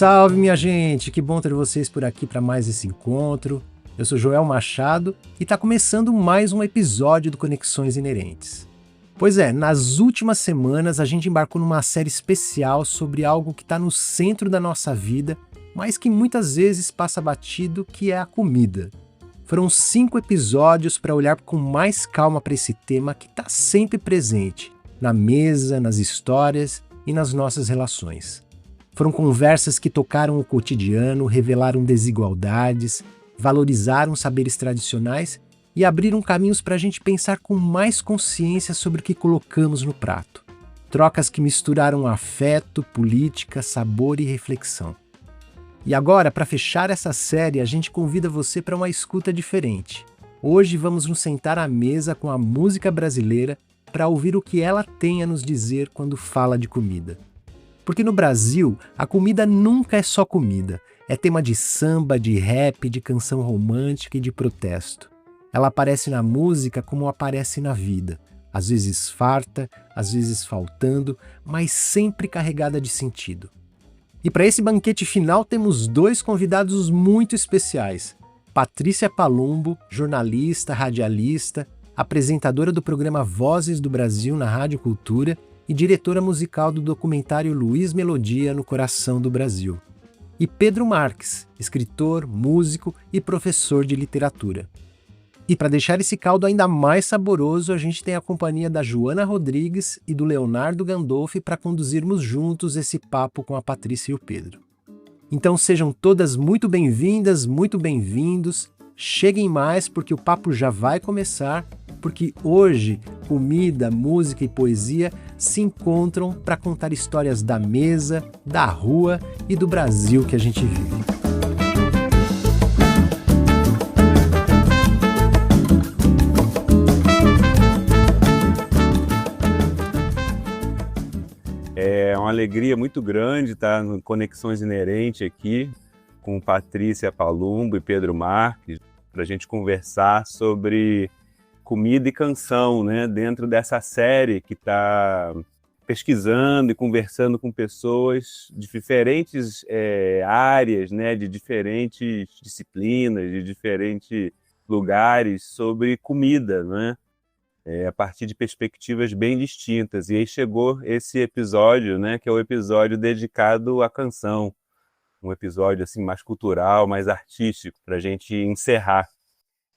salve, minha gente! Que bom ter vocês por aqui para mais esse encontro. Eu sou Joel Machado e está começando mais um episódio do Conexões Inerentes. Pois é, nas últimas semanas a gente embarcou numa série especial sobre algo que está no centro da nossa vida, mas que muitas vezes passa batido, que é a comida. Foram 5 episódios para olhar com mais calma para esse tema que está sempre presente, na mesa, nas histórias e nas nossas relações. Foram conversas que tocaram o cotidiano, revelaram desigualdades, valorizaram saberes tradicionais e abriram caminhos para a gente pensar com mais consciência sobre o que colocamos no prato. Trocas que misturaram afeto, política, sabor e reflexão. E agora, para fechar essa série, a gente convida você para uma escuta diferente. Hoje vamos nos sentar à mesa com a música brasileira para ouvir o que ela tem a nos dizer quando fala de comida. Porque no Brasil, a comida nunca é só comida. É tema de samba, de rap, de canção romântica e de protesto. Ela aparece na música como aparece na vida. Às vezes farta, às vezes faltando, mas sempre carregada de sentido. E para esse banquete final temos 2 convidados muito especiais. Patrícia Palumbo, jornalista, radialista, apresentadora do programa Vozes do Brasil na Rádio Cultura e diretora musical do documentário Luiz Melodia no Coração do Brasil. E Pedro Marques, escritor, músico e professor de literatura. E para deixar esse caldo ainda mais saboroso, a gente tem a companhia da Joana Rodrigues e do Leonardo Gandolfi para conduzirmos juntos esse papo com a Patrícia e o Pedro. Então sejam todas muito bem-vindas, muito bem-vindos. Cheguem mais porque o papo já vai começar, porque hoje comida, música e poesia se encontram para contar histórias da mesa, da rua e do Brasil que a gente vive. É uma alegria muito grande estar no Conexões Inerentes aqui com Patrícia Palumbo e Pedro Marques para a gente conversar sobre comida e canção, né? Dentro dessa série que está pesquisando e conversando com pessoas de diferentes áreas, né? De diferentes disciplinas, de diferentes lugares sobre comida, né? A partir de perspectivas bem distintas. E aí chegou esse episódio, né, que é o episódio dedicado à canção, um episódio assim, mais cultural, mais artístico, para a gente encerrar.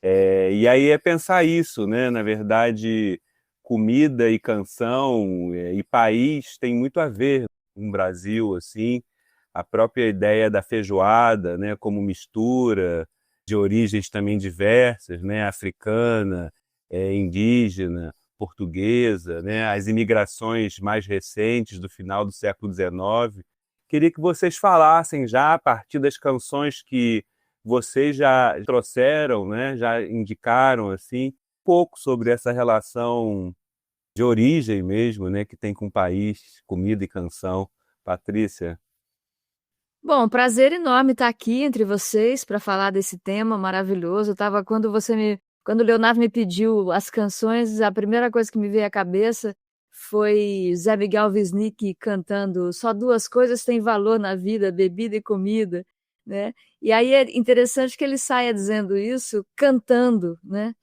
E aí é pensar isso, né? Na verdade, comida e canção e país tem muito a ver no Brasil, assim, a própria ideia da feijoada, né, como mistura de origens também diversas, né, africana, indígena, portuguesa, né, as imigrações mais recentes do final do século XIX. Queria que vocês falassem já a partir das canções que vocês já trouxeram, né, já indicaram assim, um pouco sobre essa relação de origem mesmo, né, que tem com o país, comida e canção. Patrícia? Bom, prazer enorme estar aqui entre vocês para falar desse tema maravilhoso. Quando o Leonardo me pediu as canções, a primeira coisa que me veio à cabeça foi Zé Miguel Wisnik cantando Só duas coisas têm valor na vida, bebida e comida, né? E aí é interessante que ele saia dizendo isso cantando, né?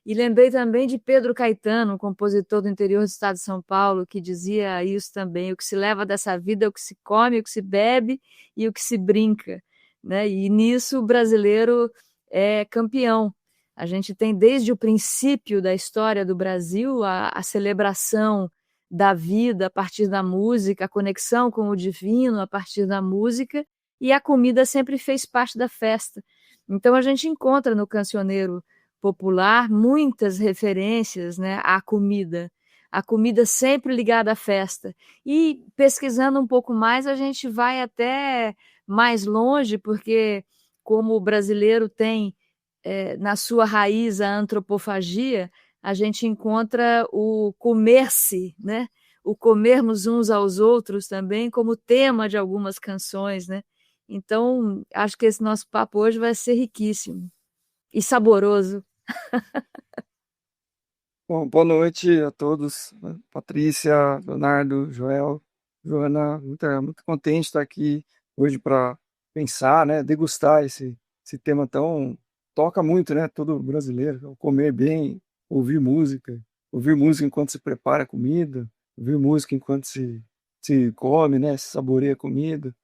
E lembrei também de Pedro Caetano, um compositor do interior do estado de São Paulo, que dizia isso também: o que se leva dessa vida é o que se come, o que se bebe e o que se brinca, né? E nisso o brasileiro é campeão. A gente tem desde o princípio da história do Brasil a celebração da vida a partir da música, a conexão com o divino a partir da música, e a comida sempre fez parte da festa. Então a gente encontra no cancioneiro popular muitas referências, né, à comida. A comida sempre ligada à festa. E pesquisando um pouco mais, a gente vai até mais longe, porque como o brasileiro tem na sua raiz a antropofagia, a gente encontra o comer-se, né? O comermos uns aos outros também como tema de algumas canções, né? Então, acho que esse nosso papo hoje vai ser riquíssimo e saboroso. Bom, boa noite a todos, Patrícia, Leonardo, Joel, Joana, muito contente de estar aqui hoje para pensar, né, degustar esse tema tão toca muito, né, todo brasileiro, comer bem, ouvir música enquanto se prepara a comida, ouvir música enquanto se come, né, se saboreia a comida.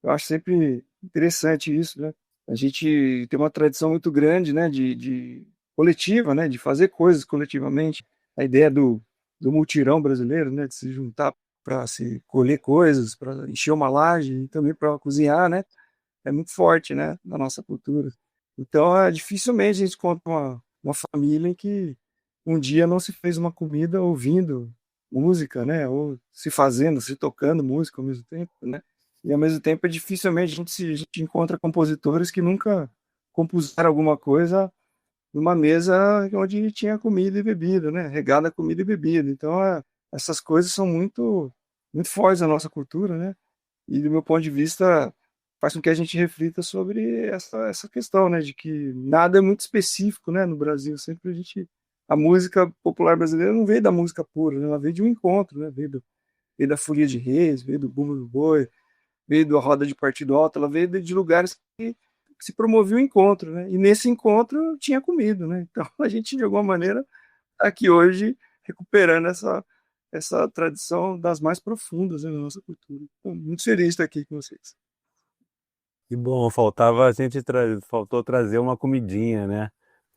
Eu acho sempre interessante isso, né? A gente tem uma tradição muito grande, né, de coletiva, né, de fazer coisas coletivamente. A ideia do mutirão brasileiro, né, de se juntar para se colher coisas, para encher uma laje e também para cozinhar, né, é muito forte, né, na nossa cultura. Então, dificilmente a gente encontra uma família em que um dia não se fez uma comida ouvindo música, né, ou se fazendo, se tocando música ao mesmo tempo, né? E ao mesmo tempo, dificilmente a gente encontra compositores que nunca compuseram alguma coisa numa mesa onde tinha comida e bebida, né? Regada a comida e bebida. Então, essas coisas são muito fortes na nossa cultura, né? E do meu ponto de vista, faz com que a gente reflita sobre essa questão, né? De que nada é muito específico, né? No Brasil, sempre a música popular brasileira não veio da música pura, né? Ela veio de um encontro, né? Veio da Folia de Reis, veio do Bumbo do Boi, veio da roda de partido alto, ela veio de lugares que se promovia o encontro, né? E nesse encontro tinha comida, né? Então a gente, de alguma maneira, tá aqui hoje recuperando essa tradição das mais profundas, né, da nossa cultura. Então, muito feliz de estar aqui com vocês. Que bom, faltou trazer uma comidinha, né?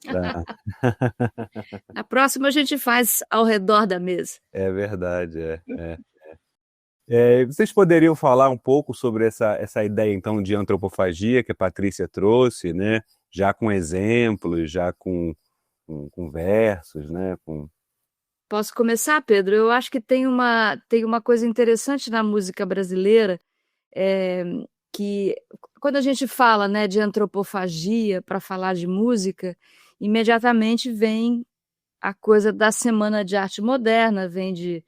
Pra- A próxima a gente faz ao redor da mesa. É verdade, é. Vocês poderiam falar um pouco sobre essa ideia, então, de antropofagia que a Patrícia trouxe, né? Já com exemplos, já com versos, né? Posso começar, Pedro? Eu acho que tem uma coisa interessante na música brasileira, eh, que quando a gente fala, né, de antropofagia para falar de música, imediatamente vem a coisa da Semana de Arte Moderna, vem de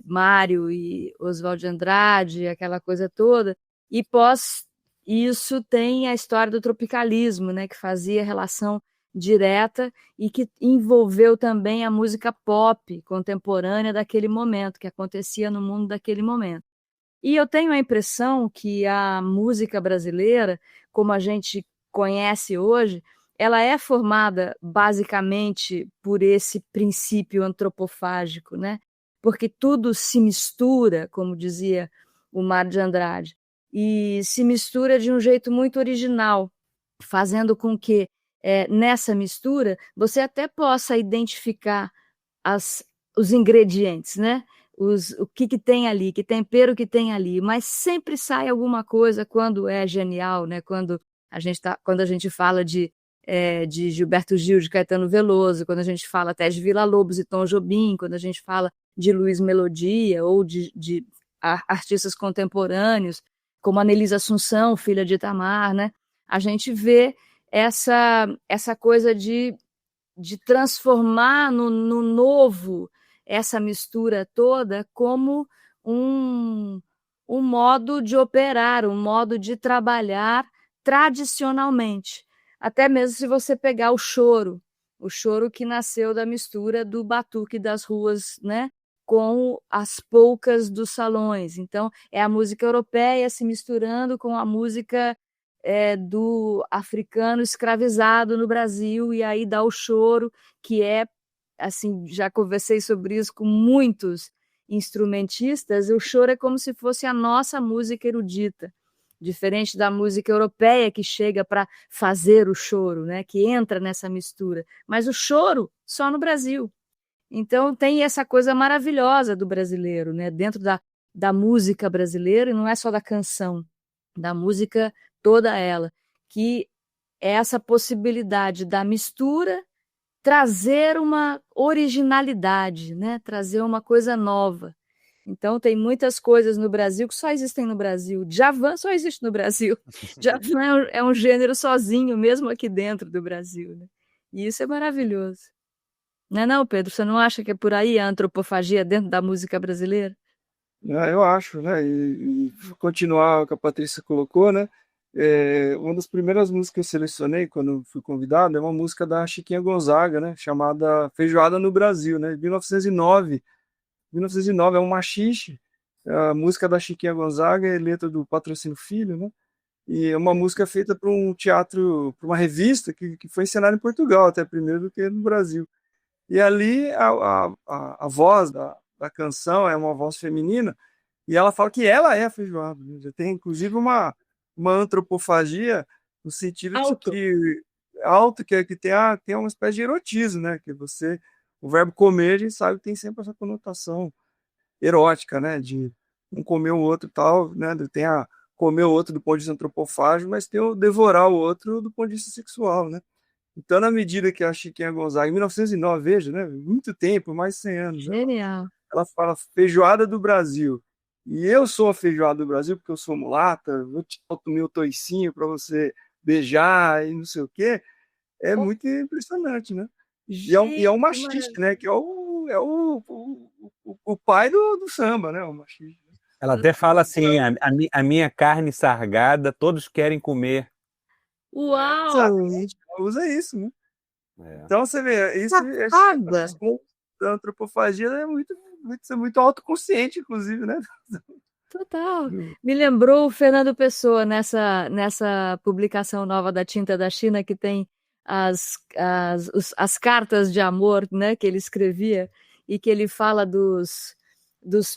Mário e Oswald de Andrade, aquela coisa toda, e pós isso tem a história do tropicalismo, né, que fazia relação direta e que envolveu também a música pop contemporânea daquele momento, que acontecia no mundo daquele momento. E eu tenho a impressão que a música brasileira, como a gente conhece hoje, ela é formada basicamente por esse princípio antropofágico, né? Porque tudo se mistura, como dizia o Mário de Andrade, e se mistura de um jeito muito original, fazendo com que nessa mistura você até possa identificar as, os ingredientes, né? O que tem ali, que tempero que tem ali, mas sempre sai alguma coisa quando é genial, né? Quando a gente fala de Gilberto Gil, de Caetano Veloso, quando a gente fala até de Villa-Lobos e Tom Jobim, quando a gente fala de Luiz Melodia ou de artistas contemporâneos, como a Nelisa Assunção, filha de Itamar, né? A gente vê essa coisa de transformar no novo essa mistura toda como um, um modo de operar, um modo de trabalhar tradicionalmente. Até mesmo se você pegar o choro que nasceu da mistura do batuque das ruas, né, com as polcas dos salões. Então, é a música europeia se misturando com a música do africano escravizado no Brasil, e aí dá o choro, que é, assim, já conversei sobre isso com muitos instrumentistas, o choro é como se fosse a nossa música erudita, diferente da música europeia que chega para fazer o choro, né, que entra nessa mistura, mas o choro só no Brasil. Então tem essa coisa maravilhosa do brasileiro, né, dentro da música brasileira, e não é só da canção, da música toda ela, que é essa possibilidade da mistura trazer uma originalidade, né? Trazer uma coisa nova. Então tem muitas coisas no Brasil que só existem no Brasil. Djavan só existe no Brasil. Djavan é um gênero sozinho, mesmo aqui dentro do Brasil, né? E isso é maravilhoso. Não é não, Pedro? Você não acha que é por aí a antropofagia dentro da música brasileira? Eu acho, né? E continuar o que a Patrícia colocou, né? Uma das primeiras músicas que eu selecionei quando fui convidado é uma música da Chiquinha Gonzaga, né? Chamada Feijoada no Brasil, né? De 1909. 1909 é um machixe A música da Chiquinha Gonzaga é letra do Patrocínio Filho, né? E é uma música feita para um teatro, para uma revista que foi encenada em Portugal, até primeiro do que no Brasil. E ali a voz da canção é uma voz feminina, e ela fala que ela é a feijoada, né? Já tem inclusive uma antropofagia no sentido de Alto. que alto, que tem uma espécie de erotismo, né? Que você, o verbo comer, a gente sabe que tem sempre essa conotação erótica, né? De um comer o outro e tal, né? Tem a comer o outro do ponto de vista antropofágico, mas tem o devorar o outro do ponto de vista sexual, né? Então, na medida que a Chiquinha Gonzaga, em 1909, veja, né? Muito tempo, mais de 100 anos, Genial. ela fala feijoada do Brasil. E eu sou a feijoada do Brasil porque eu sou mulata, vou te dar o meu toicinho para você beijar e não sei o quê. É muito impressionante, né? E é o Gente, que machiste, maravilha. né? Que o pai do samba, né? O machiste. Ela até fala assim: a minha carne sargada, todos querem comer. Uau! Exatamente, ela usa isso, né? É. Então você vê, Safada! essas coisas da antropofagia é muito autoconsciente, inclusive, né? Total. Me lembrou o Fernando Pessoa nessa publicação nova da Tinta da China, que tem as cartas de amor, né, que ele escrevia, e que ele fala dos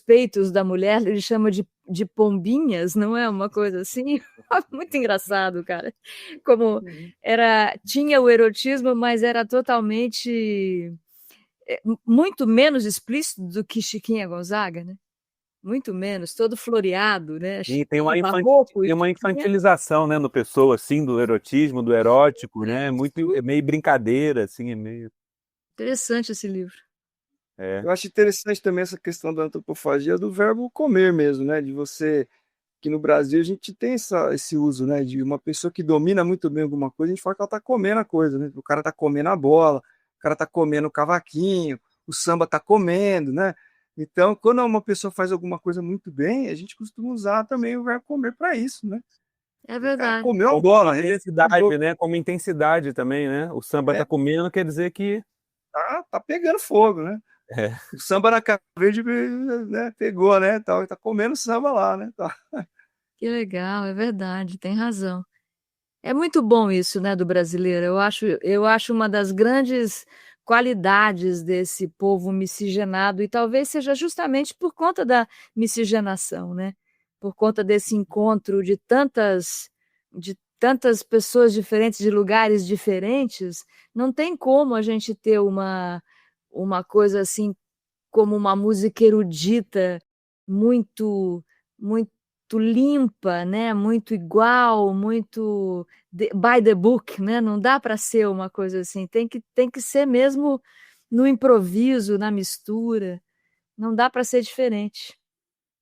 peitos da mulher, ele chama de pombinhas, não é uma coisa assim? Muito engraçado, cara. Como tinha o erotismo, mas era totalmente muito menos explícito do que Chiquinha Gonzaga, né? Muito menos, todo floreado, né? E tem uma, Barroco e tem uma Chiquinha. infantilização, né, no pessoa, assim, do erotismo, do erótico, né? É meio brincadeira, assim, é meio. Interessante esse livro. É. Eu acho interessante também essa questão da antropofagia do verbo comer mesmo, né? De você, que no Brasil a gente tem esse uso, né? De uma pessoa que domina muito bem alguma coisa, a gente fala que ela tá comendo a coisa, né? O cara tá comendo a bola, o cara tá comendo o cavaquinho, o samba tá comendo, né? Então, quando uma pessoa faz alguma coisa muito bem, a gente costuma usar também o verbo comer para isso, né? É O cara verdade. comeu a Como bola, ele intensidade, né? Como intensidade também, né? O samba tá comendo, quer dizer que. tá pegando fogo, né? É. O samba na Cabo Verde, né, pegou, né? Tá comendo samba lá, né? Tá. Que legal, é verdade, tem razão. É muito bom isso, né, do brasileiro. Eu acho uma das grandes qualidades desse povo miscigenado, e talvez seja justamente por conta da miscigenação, né? Por conta desse encontro de tantas pessoas diferentes, de lugares diferentes, não tem como a gente ter uma coisa assim como uma música erudita, muito muito limpa, né, muito igual, muito by the book, né, não dá para ser uma coisa assim, tem que ser mesmo no improviso, na mistura, não dá para ser diferente.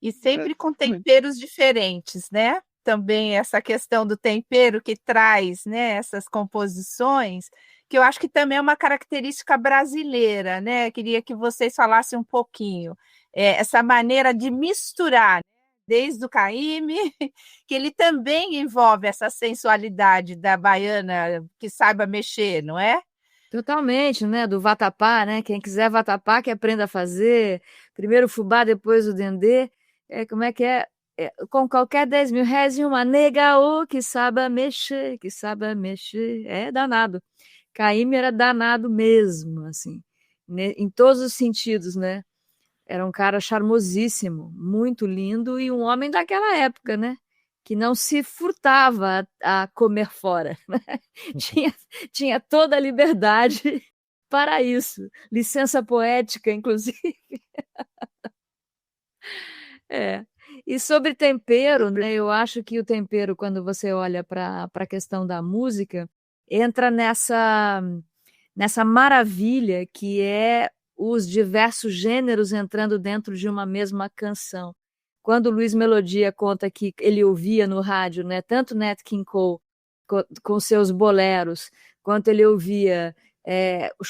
E sempre com temperos diferentes, né? Também essa questão do tempero que traz, né, essas composições, que eu acho que também é uma característica brasileira, né? Queria que vocês falassem um pouquinho, essa maneira de misturar, né? Desde o caíme, que ele também envolve essa sensualidade da baiana que saiba mexer, não é? Totalmente, né, do vatapá, né, quem quiser vatapá que aprenda a fazer, primeiro o fubá, depois o dendê, como é que é? Com qualquer 10 mil réis e uma nega, que saiba mexer, é danado. Caíme era danado mesmo, assim, né, em todos os sentidos, né, era um cara charmosíssimo, muito lindo e um homem daquela época, né, que não se furtava a comer fora, né? tinha toda a liberdade para isso, licença poética, inclusive. É. E sobre tempero, né, eu acho que o tempero, quando você olha para a questão da música, entra nessa maravilha que é os diversos gêneros entrando dentro de uma mesma canção. Quando o Luiz Melodia conta que ele ouvia no rádio, né, tanto Nat King Cole com seus boleros, quanto ele ouvia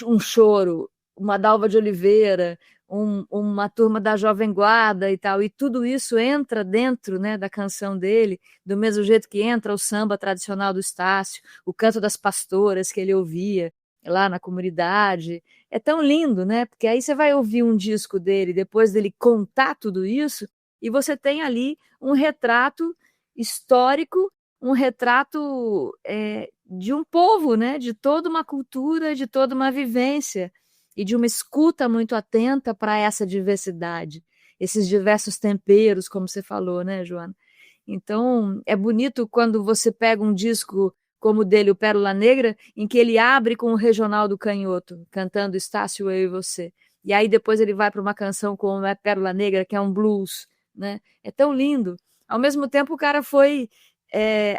um choro, uma Dalva de Oliveira, uma turma da Jovem Guarda e tal, e tudo isso entra dentro, né, da canção dele, do mesmo jeito que entra o samba tradicional do Estácio, o canto das pastoras que ele ouvia lá na comunidade. É tão lindo, né? Porque aí você vai ouvir um disco dele, depois dele contar tudo isso, E você tem ali um retrato histórico, um retrato de um povo, né? De toda uma cultura, de toda uma vivência e de uma escuta muito atenta para essa diversidade, esses diversos temperos, como você falou, né, Joana? Então, é bonito quando você pega um disco como o dele, o Pérola Negra, em que ele abre com o Reginaldo Canhoto, cantando Estácio, Eu e Você. E aí depois ele vai para uma canção como é Pérola Negra, que é um blues, né? É tão lindo. Ao mesmo tempo, o cara foi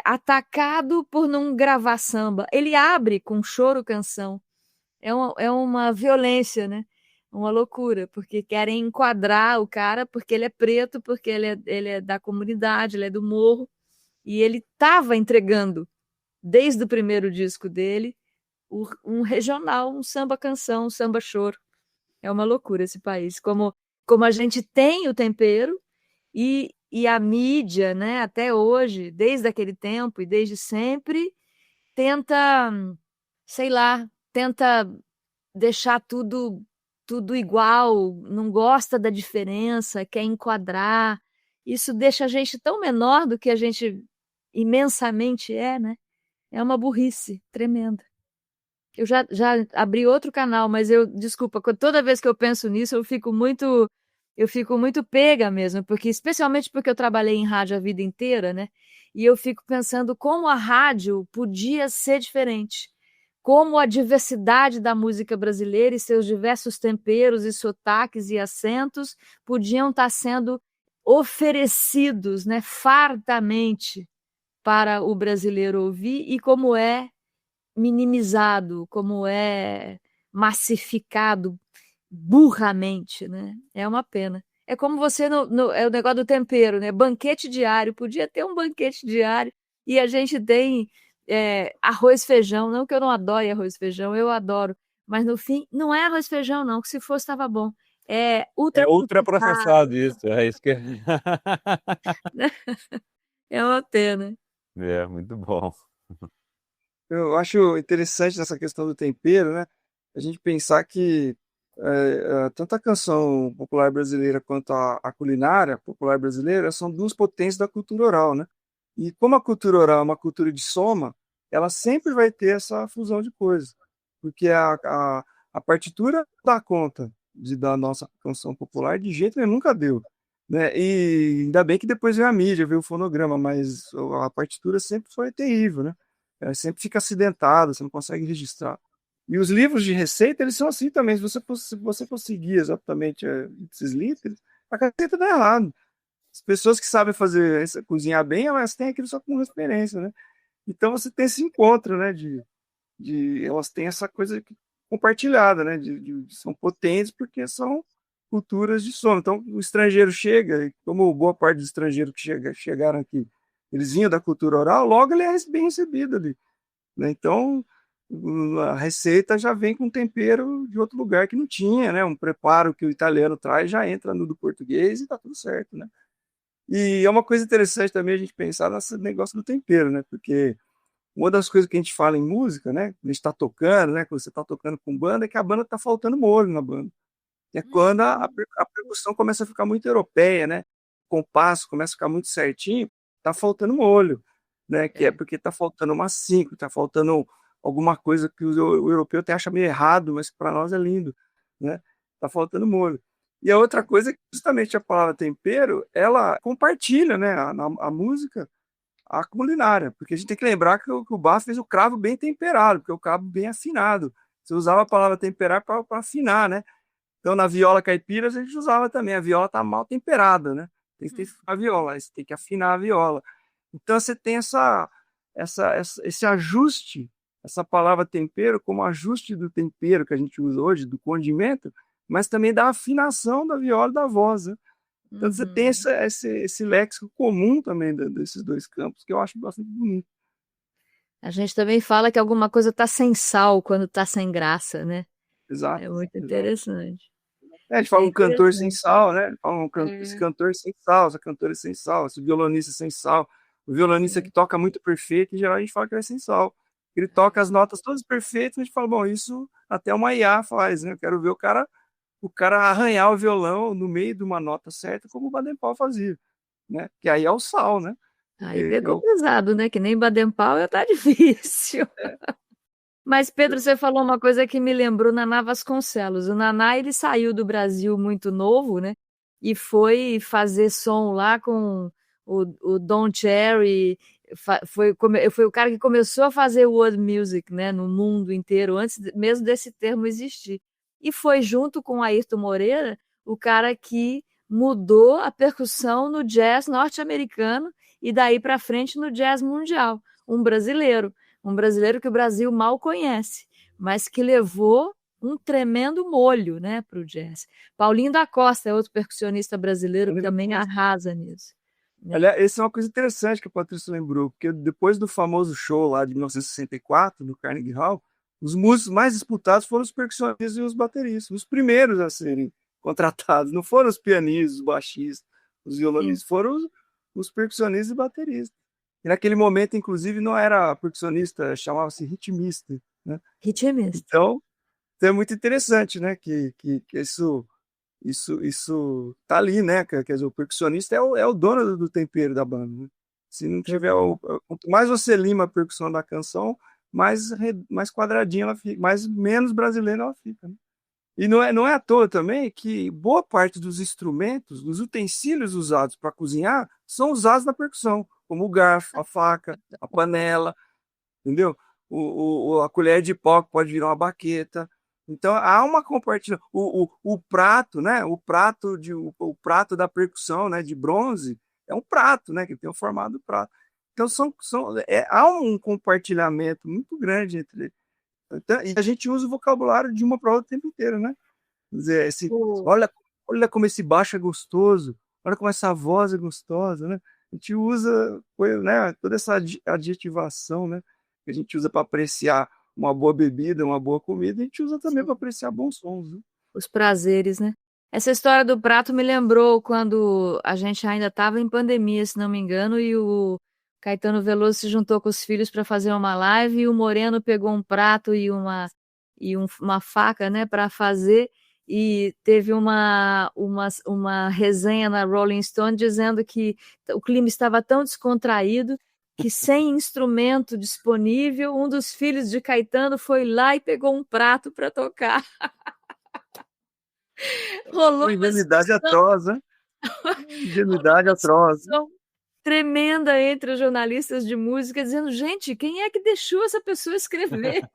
atacado por não gravar samba. Ele abre com choro canção. É uma violência, né? Uma loucura, porque querem enquadrar o cara porque ele é preto, porque ele é da comunidade, ele é do morro, e ele estava entregando, desde o primeiro disco dele, um regional, um samba canção, um samba choro. É uma loucura esse país. Como a gente tem o tempero e a mídia, né, até hoje, desde aquele tempo e desde sempre, tenta, sei lá, tenta deixar tudo igual, não gosta da diferença, quer enquadrar. Isso deixa a gente tão menor do que a gente imensamente é, né? É uma burrice tremenda. Eu já abri outro canal, mas desculpa, toda vez que eu penso nisso, eu fico muito pega mesmo, porque especialmente porque eu trabalhei em rádio a vida inteira, né? E eu fico pensando como a rádio podia ser diferente, como a diversidade da música brasileira e seus diversos temperos e sotaques e acentos podiam estar sendo oferecidos, né, fartamente para o brasileiro ouvir, e como é minimizado, como é massificado burramente, né? É uma pena. É como você é o negócio do tempero, né? Banquete diário, podia ter um banquete diário, e a gente tem arroz e feijão, não que eu não adore arroz e feijão, eu adoro, mas no fim não é arroz e feijão não, que se fosse estava bom. É É ultraprocessado, ultraprocessado isso, é isso que né? É uma pena. é muito bom. Eu acho interessante nessa questão do tempero, né? A gente pensar que tanto a canção popular brasileira quanto a culinária popular brasileira são duas potências da cultura oral, né? E como a cultura oral é uma cultura de soma, ela sempre vai ter essa fusão de coisas, porque a partitura dá conta da nossa canção popular de jeito nenhum, nunca deu, né? E ainda bem que depois veio a mídia, veio o fonograma, mas a partitura sempre foi terrível, né? Sempre fica acidentada, você não consegue registrar. E os livros de receita, eles são assim também. Se você conseguir exatamente esses livros, a receita dá errado. As pessoas que sabem cozinhar bem, elas têm aquilo só como referência, né? Então você tem esse encontro, né? Elas têm essa coisa compartilhada, né? São potentes porque são culturas de som. Então o estrangeiro chega, e como boa parte dos estrangeiros que chegaram aqui, eles vinham da cultura oral, logo ele é bem recebido ali, né? Então a receita já vem com tempero de outro lugar que não tinha, né? Um preparo que o italiano traz já entra no do português e tá tudo certo, né? E é uma coisa interessante também a gente pensar nesse negócio do tempero, né? Porque uma das coisas que a gente fala em música, né? Quando a gente está tocando, né? Quando você está tocando com banda, é que a banda tá faltando molho na banda. É quando a percussão começa a ficar muito europeia, né? O compasso começa a ficar muito certinho, tá faltando molho, né? Que é porque tá faltando uma cinco, tá faltando alguma coisa que o europeu até acha meio errado, mas para nós é lindo, né? Tá faltando molho. E a outra coisa é que justamente a palavra tempero, ela compartilha, né? A música, a culinária, porque a gente tem que lembrar que o Bach fez o cravo bem temperado, porque o cravo bem afinado. Você usava a palavra temperar para afinar, né? Então, na viola caipira, a gente usava também. A viola tá mal temperada, né? Tem que ter a viola, você tem que afinar a viola. Então, você tem esse ajuste, essa palavra tempero, como ajuste do tempero que a gente usa hoje, do condimento, mas também da afinação da viola e da voz, né? Então, você tem esse léxico comum também desses dois campos, que eu acho bastante bonito. A gente também fala que alguma coisa está sem sal quando está sem graça, né? Exato, É muito exato. interessante. A gente fala É um cantor sem interessante. sal, né? Fala esse cantor sem sal, essa cantora sem sal, esse violonista sem sal. O violonista que toca muito perfeito, em geral a gente fala que ele é sem sal. Ele toca as notas todas perfeitas, a gente fala, bom, isso até uma IA faz, né? Eu quero ver o cara o cara arranhar o violão no meio de uma nota certa, como o Baden-Powell fazia, né? Que aí é o sal, né? Aí pegou Eu, pesado, né? Que nem Baden-Powell tá difícil. Mas, Pedro, você falou uma coisa que me lembrou Naná Vasconcelos. O Naná, ele saiu do Brasil muito novo, né? E foi fazer som lá com o Don Cherry. Foi o cara que começou a fazer world music, né? No mundo inteiro, antes mesmo desse termo existir. E foi junto com Ayrton Moreira o cara que mudou a percussão no jazz norte-americano e daí para frente no jazz mundial. Um brasileiro que o Brasil mal conhece, mas que levou um tremendo molho, né, para o jazz. Paulinho da Costa é outro percussionista brasileiro que também arrasa nisso. Né? aliás, essa é uma coisa interessante que a Patrícia lembrou, porque depois do famoso show lá de 1964, no Carnegie Hall, os músicos mais disputados foram os percussionistas e os bateristas, os primeiros a serem contratados. Não foram os pianistas, os baixistas, os violonistas, foram os percussionistas e bateristas. E naquele momento, inclusive, não era percussionista, chamava-se ritmista, né? Ritmista. Então é muito interessante, né? Que isso tá ali, né? Quer dizer, o percussionista é o dono do tempero da banda, né? Se não tiver quanto mais você lima a percussão da canção, mais quadradinha ela fica, mais menos brasileira ela fica, né? E não é à toa também que boa parte dos instrumentos, dos utensílios usados para cozinhar, são usados na percussão, como o garfo, a faca, a panela, entendeu? A colher de pau que pode virar uma baqueta. Então há uma compartilhação. O prato, né? O prato da percussão, né? De bronze é um prato, né? Que tem o formato do prato. Então há um compartilhamento muito grande entre. Então, e a gente usa o vocabulário de uma para outra o tempo inteiro, né? Quer dizer, olha como esse baixo é gostoso, olha como essa voz é gostosa, né? A gente usa, né, toda essa adjetivação, né, que a gente usa para apreciar uma boa bebida, uma boa comida, a gente usa também para apreciar bons sons, né? Os prazeres, né? Essa história do prato me lembrou quando a gente ainda estava em pandemia, se não me engano, e o Caetano Veloso se juntou com os filhos para fazer uma live e o Moreno pegou um prato e uma faca, né, para fazer. E teve uma resenha na Rolling Stone dizendo que o clima estava tão descontraído que, sem instrumento disponível, um dos filhos de Caetano foi lá e pegou um prato para tocar. Rolou Uma ingenuidade atroz, né? Ingenuidade atroz. Tremenda entre os jornalistas de música, dizendo, gente, quem é que deixou essa pessoa escrever?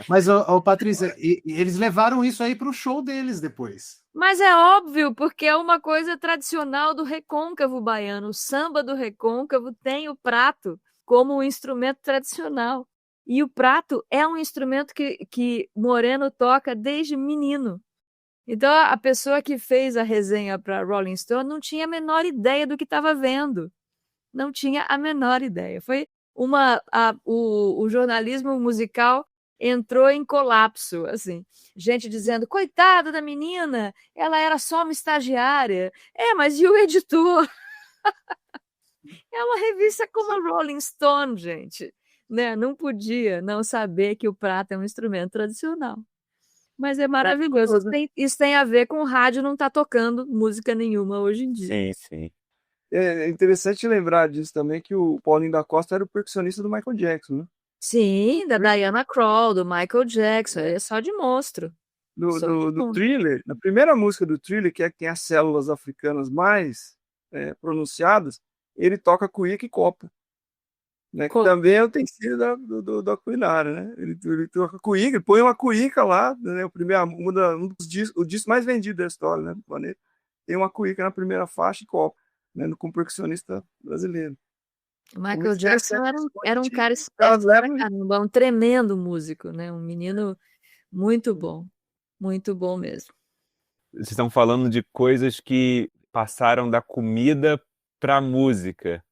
Mas, Patrícia, eles levaram isso aí para o show deles depois. Mas é óbvio, porque é uma coisa tradicional do recôncavo baiano. O samba do recôncavo tem o prato como um instrumento tradicional. E o prato é um instrumento que Moreno toca desde menino. Então, a pessoa que fez a resenha para Rolling Stone não tinha a menor ideia do que estava vendo. Não tinha a menor ideia. Foi o jornalismo musical entrou em colapso, assim. Gente dizendo, coitada da menina, ela era só uma estagiária. Mas e o editor? É uma revista como a Rolling Stone, gente. Né? Não podia não saber que o prato é um instrumento tradicional. Mas é maravilhoso. Isso tem a ver com o rádio não estar tocando música nenhuma hoje em dia. Sim, sim. É interessante lembrar disso também, que o Paulinho da Costa era o percussionista do Michael Jackson, né? Sim, da Diana Krall, do Michael Jackson, é só de monstro. Do Thriller, na primeira música do Thriller, que é que tem as células africanas mais pronunciadas, ele toca cuíca e copo, né? Que também é o utensílio da culinária, né? Ele toca cuíca, ele põe uma cuíca lá, né? Um dos discos, o disco mais vendido da história, né, do planeta, tem uma cuíca na primeira faixa e copo, né? Como percussionista brasileiro. O Michael Jackson era um cara esperto pra caramba, um tremendo músico, né? Um menino muito bom mesmo. Vocês estão falando de coisas que passaram da comida para a música.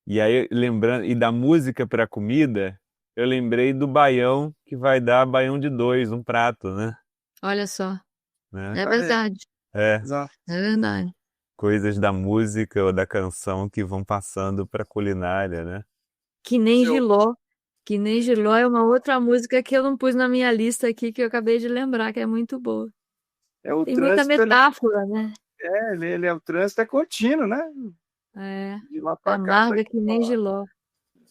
E aí, lembrando, e da música para a comida, eu lembrei do baião, que vai dar baião de 2, um prato, né? Olha só. Né? É verdade. Exato. É verdade. Coisas da música ou da canção que vão passando para a culinária, né? Que nem Giló. Que nem Giló é uma outra música que eu não pus na minha lista aqui, que eu acabei de lembrar, que é muito boa. o Tem muita trânsito, metáfora, né? o trânsito é contínuo, né? É, De lá para cá, amarga que nem Giló.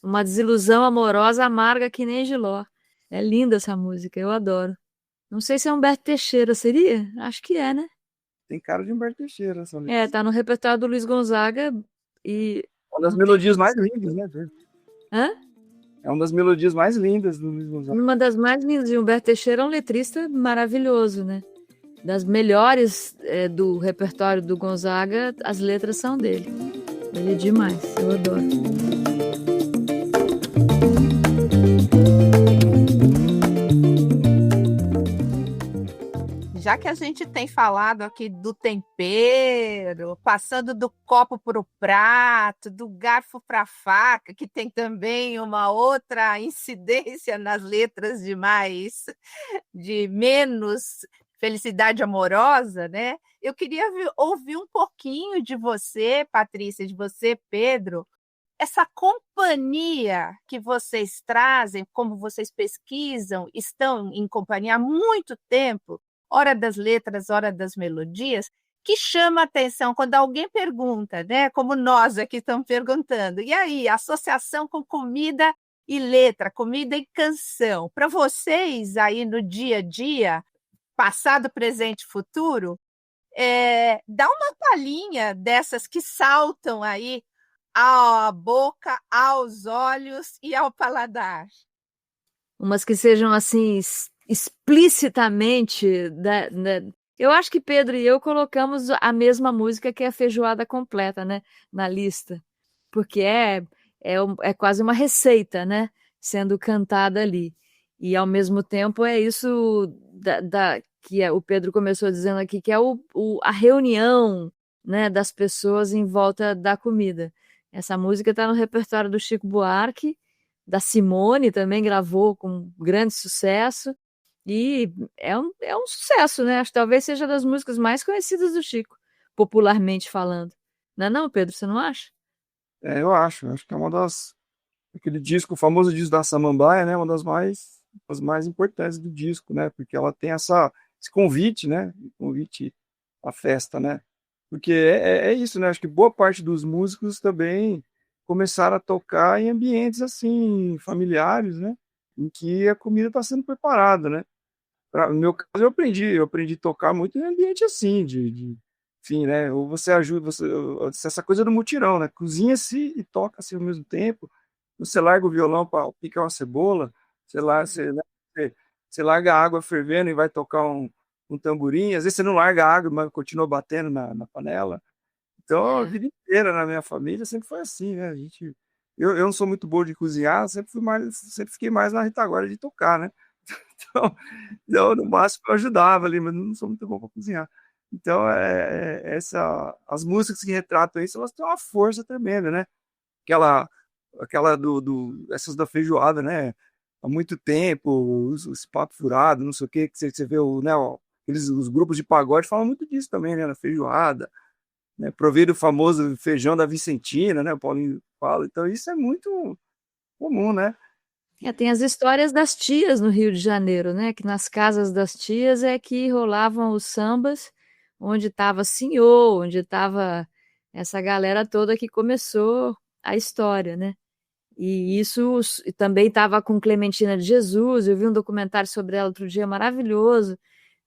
Uma desilusão amorosa amarga que nem Giló. É linda essa música, eu adoro. Não sei se é Humberto Teixeira, seria? Acho que é, né? tem cara de Humberto Teixeira essa letra. É, tá no repertório do Luiz Gonzaga e... Uma das melodias mais lindas, né? Hã? É uma das melodias mais lindas do Luiz Gonzaga. Uma das mais lindas de Humberto Teixeira é um letrista maravilhoso, né? Das melhores do repertório do Gonzaga, as letras são dele. Ele é demais, eu adoro. Já que a gente tem falado aqui do tempero, passando do copo para o prato, do garfo para a faca, que tem também uma outra incidência nas letras de menos felicidade amorosa, né? Eu queria ouvir um pouquinho de você, Patrícia, de você, Pedro, essa companhia que vocês trazem, como vocês pesquisam, estão em companhia há muito tempo, hora das letras, hora das melodias, que chama a atenção quando alguém pergunta, né? Como nós aqui estamos perguntando. E aí, associação com comida e letra, comida e canção. Para vocês aí no dia a dia, passado, presente e futuro, dá uma palhinha dessas que saltam aí à boca, aos olhos e ao paladar. Umas que sejam assim explicitamente eu acho que Pedro e eu colocamos a mesma música que é a Feijoada Completa, né, na lista, porque é quase uma receita, né, sendo cantada ali, e ao mesmo tempo é isso que o Pedro começou dizendo aqui, que é a reunião, né, das pessoas em volta da comida. Essa música está no repertório do Chico Buarque, da Simone também gravou com grande sucesso, e é um sucesso, né? Acho que talvez seja das músicas mais conhecidas do Chico, popularmente falando. Não é não, Pedro? Você não acha? Eu acho que é aquele disco, o famoso disco da Samambaia, né? Uma das mais importantes do disco, né? Porque ela tem esse convite, né? Convite à festa, né? Porque é isso, né? Acho que boa parte dos músicos também começaram a tocar em ambientes assim, familiares, né? Em que a comida está sendo preparada, né? No meu caso, eu aprendi a tocar muito em ambiente assim, enfim, né? Ou você ajuda, essa coisa do mutirão, né? Cozinha-se e toca-se ao mesmo tempo. Você larga o violão para picar uma cebola, né, você larga a água fervendo e vai tocar um tamborim. Às vezes você não larga a água, mas continua batendo na panela. Então, a vida inteira na minha família sempre foi assim, né? Eu não sou muito bom de cozinhar, sempre fiquei mais na retaguarda de tocar, né? Então, no máximo eu ajudava ali, mas não sou muito bom para cozinhar. Então, as músicas que retratam isso, elas têm uma força tremenda, né? Aquela essas da feijoada, né? Há muito tempo, esse papo furado, não sei o que você vê os grupos de pagode falam muito disso também, né? Na feijoada, né? Prover o famoso feijão da Vicentina, né? O Paulinho fala. Então, isso é muito comum, né? Tem as histórias das tias no Rio de Janeiro, né? Que nas casas das tias é que rolavam os sambas, onde estava senhor, onde estava essa galera toda que começou a história, né? E isso também estava com Clementina de Jesus. Eu vi um documentário sobre ela outro dia maravilhoso.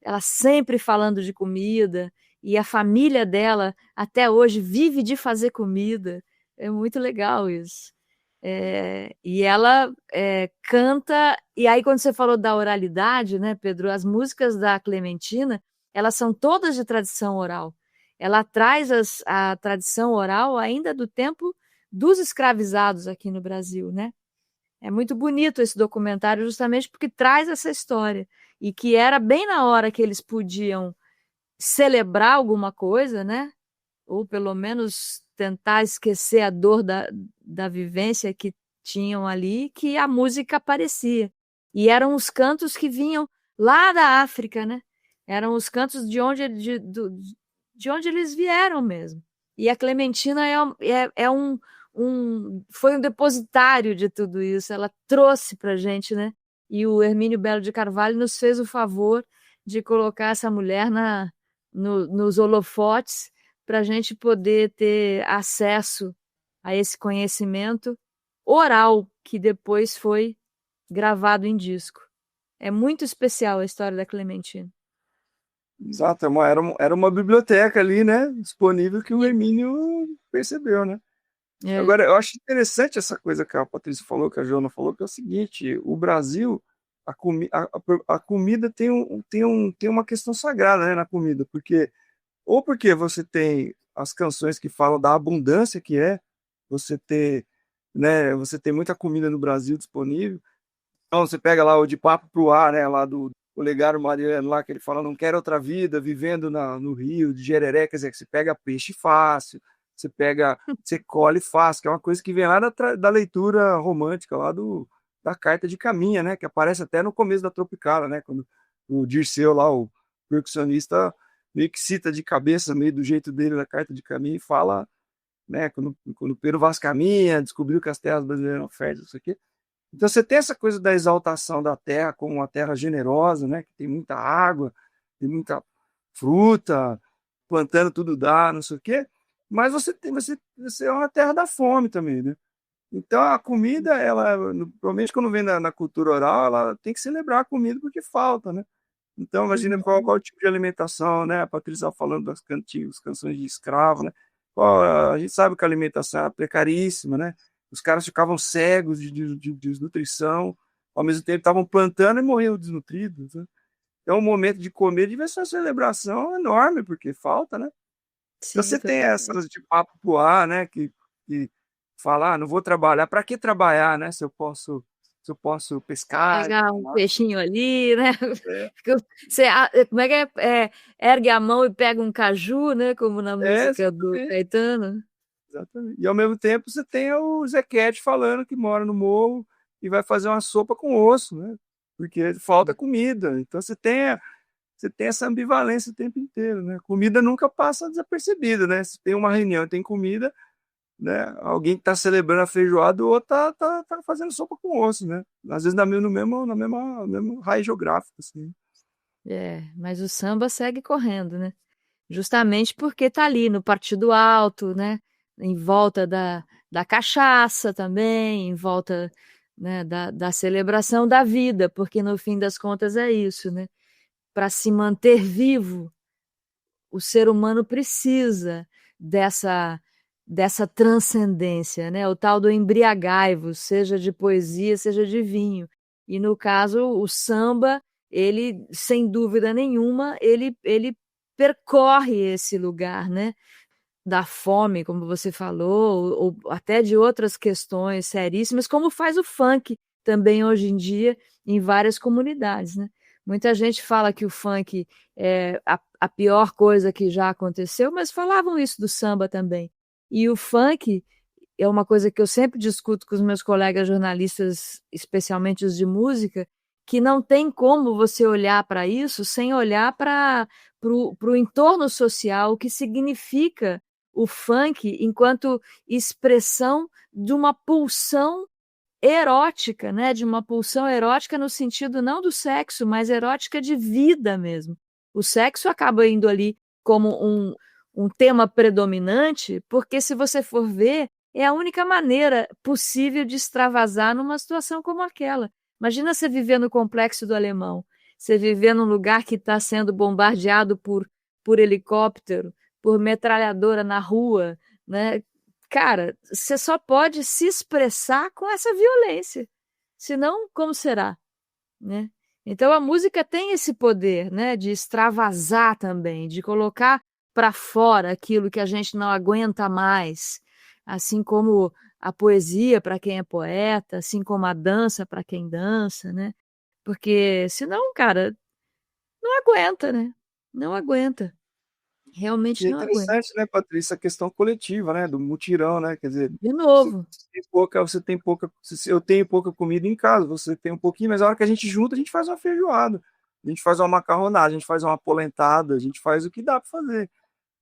Ela sempre falando de comida, e a família dela até hoje vive de fazer comida. É muito legal isso. E ela canta, e aí quando você falou da oralidade, né, Pedro, as músicas da Clementina, elas são todas de tradição oral. Ela traz a tradição oral ainda do tempo dos escravizados aqui no Brasil, né? É muito bonito esse documentário justamente porque traz essa história, e que era bem na hora que eles podiam celebrar alguma coisa, né? Ou pelo menos tentar esquecer a dor da vivência que tinham ali, que a música aparecia. E eram os cantos que vinham lá da África, né? Eram os cantos de onde eles vieram mesmo. E a Clementina foi um depositário de tudo isso. Ela trouxe para a gente, né? E o Hermínio Belo de Carvalho nos fez o favor de colocar essa mulher nos holofotes para a gente poder ter acesso a esse conhecimento oral que depois foi gravado em disco. É muito especial a história da Clementina. Exato, era uma biblioteca ali, né? Disponível que o Hermínio percebeu, né? É. Agora, eu acho interessante essa coisa que a Patrícia falou, que a Joana falou, que é o seguinte: o Brasil, a comida tem uma questão sagrada, né, na comida, porque você tem as canções que falam da abundância que é você ter, né, você ter muita comida no Brasil disponível. Então, você pega lá o De Papo pro Ar, né, lá do Olegário Mariano, lá que ele fala, não quero outra vida, vivendo no Rio de Jereré, quer dizer, que você pega peixe fácil, você colhe fácil, que é uma coisa que vem lá da leitura romântica, lá da Carta de Caminha, né, que aparece até no começo da Tropicália, né, quando o Dirceu lá, o percussionista, meio que cita de cabeça, meio do jeito dele da Carta de Caminha, e fala, né, quando Pero Vaz Caminha descobriu que as terras brasileiras eram férteis, isso aqui. Então você tem essa coisa da exaltação da terra como uma terra generosa, né, que tem muita água, tem muita fruta, plantando tudo dá, não sei o quê, mas você é uma terra da fome também, né? Então a comida, ela, provavelmente quando vem na cultura oral, ela tem que celebrar a comida porque falta, né? Então imagina qual tipo de alimentação, né? A Patrícia estava falando das canções de escravo, né? A gente sabe que a alimentação é precaríssima, né? Os caras ficavam cegos de desnutrição, ao mesmo tempo estavam plantando e morriam desnutridos, né? Então o momento de comer devia ser uma celebração enorme, porque falta, né? Então Sim, você tem essas de papo pro ar, né? Que fala, não vou trabalhar. Para que trabalhar, né? Se eu posso pescar. pegar um peixinho ali, né? É, Você, como é que ergue a mão e pega um caju, né? Como na música do exatamente, Caetano. exatamente. E ao mesmo tempo você tem o Zequete falando que mora no morro e vai fazer uma sopa com osso, né? Porque falta comida. Então você tem essa ambivalência o tempo inteiro, né? Comida nunca passa desapercebida, né? Se tem uma reunião e tem comida, né? Alguém que está celebrando a feijoada, o outro tá fazendo sopa com osso, né? Às vezes na mesma raiz geográfica, assim. Mas o samba segue correndo, né? Justamente porque está ali no Partido Alto, né? Em volta da cachaça também, em volta, né, da celebração da vida, porque no fim das contas é isso, né? Para se manter vivo, o ser humano precisa dessa transcendência, né? O tal do embriagai-vos, seja de poesia, seja de vinho. E no caso, o samba, ele, sem dúvida nenhuma, ele percorre esse lugar, né? Da fome, como você falou, ou até de outras questões seríssimas, como faz o funk também hoje em dia em várias comunidades, né? Muita gente fala que o funk é a pior coisa que já aconteceu, mas falavam isso do samba também. E o funk é uma coisa que eu sempre discuto com os meus colegas jornalistas, especialmente os de música, que não tem como você olhar para isso sem olhar para o entorno social, o que significa o funk enquanto expressão de uma pulsão erótica, né? De uma pulsão erótica no sentido não do sexo, mas erótica de vida mesmo. O sexo acaba indo ali como um tema predominante, porque se você for ver, é a única maneira possível de extravasar numa situação como aquela. Imagina você viver no Complexo do Alemão, você viver num lugar que está sendo bombardeado por helicóptero, por metralhadora na rua, né? Cara, você só pode se expressar com essa violência. Senão, como será? Né? Então a música tem esse poder, né, de extravasar também, de colocar para fora aquilo que a gente não aguenta mais, assim como a poesia para quem é poeta, assim como a dança para quem dança, né? Porque senão, cara, não aguenta, né? Não aguenta. E Realmente é não aguenta. interessante, né, Patrícia, a questão coletiva, né, do mutirão, né, quer dizer, De novo. eu tenho pouca comida em casa, você tem um pouquinho, mas a hora que a gente junta, a gente faz uma feijoada, a gente faz uma macarronada, a gente faz uma polentada, a gente faz o que dá para fazer,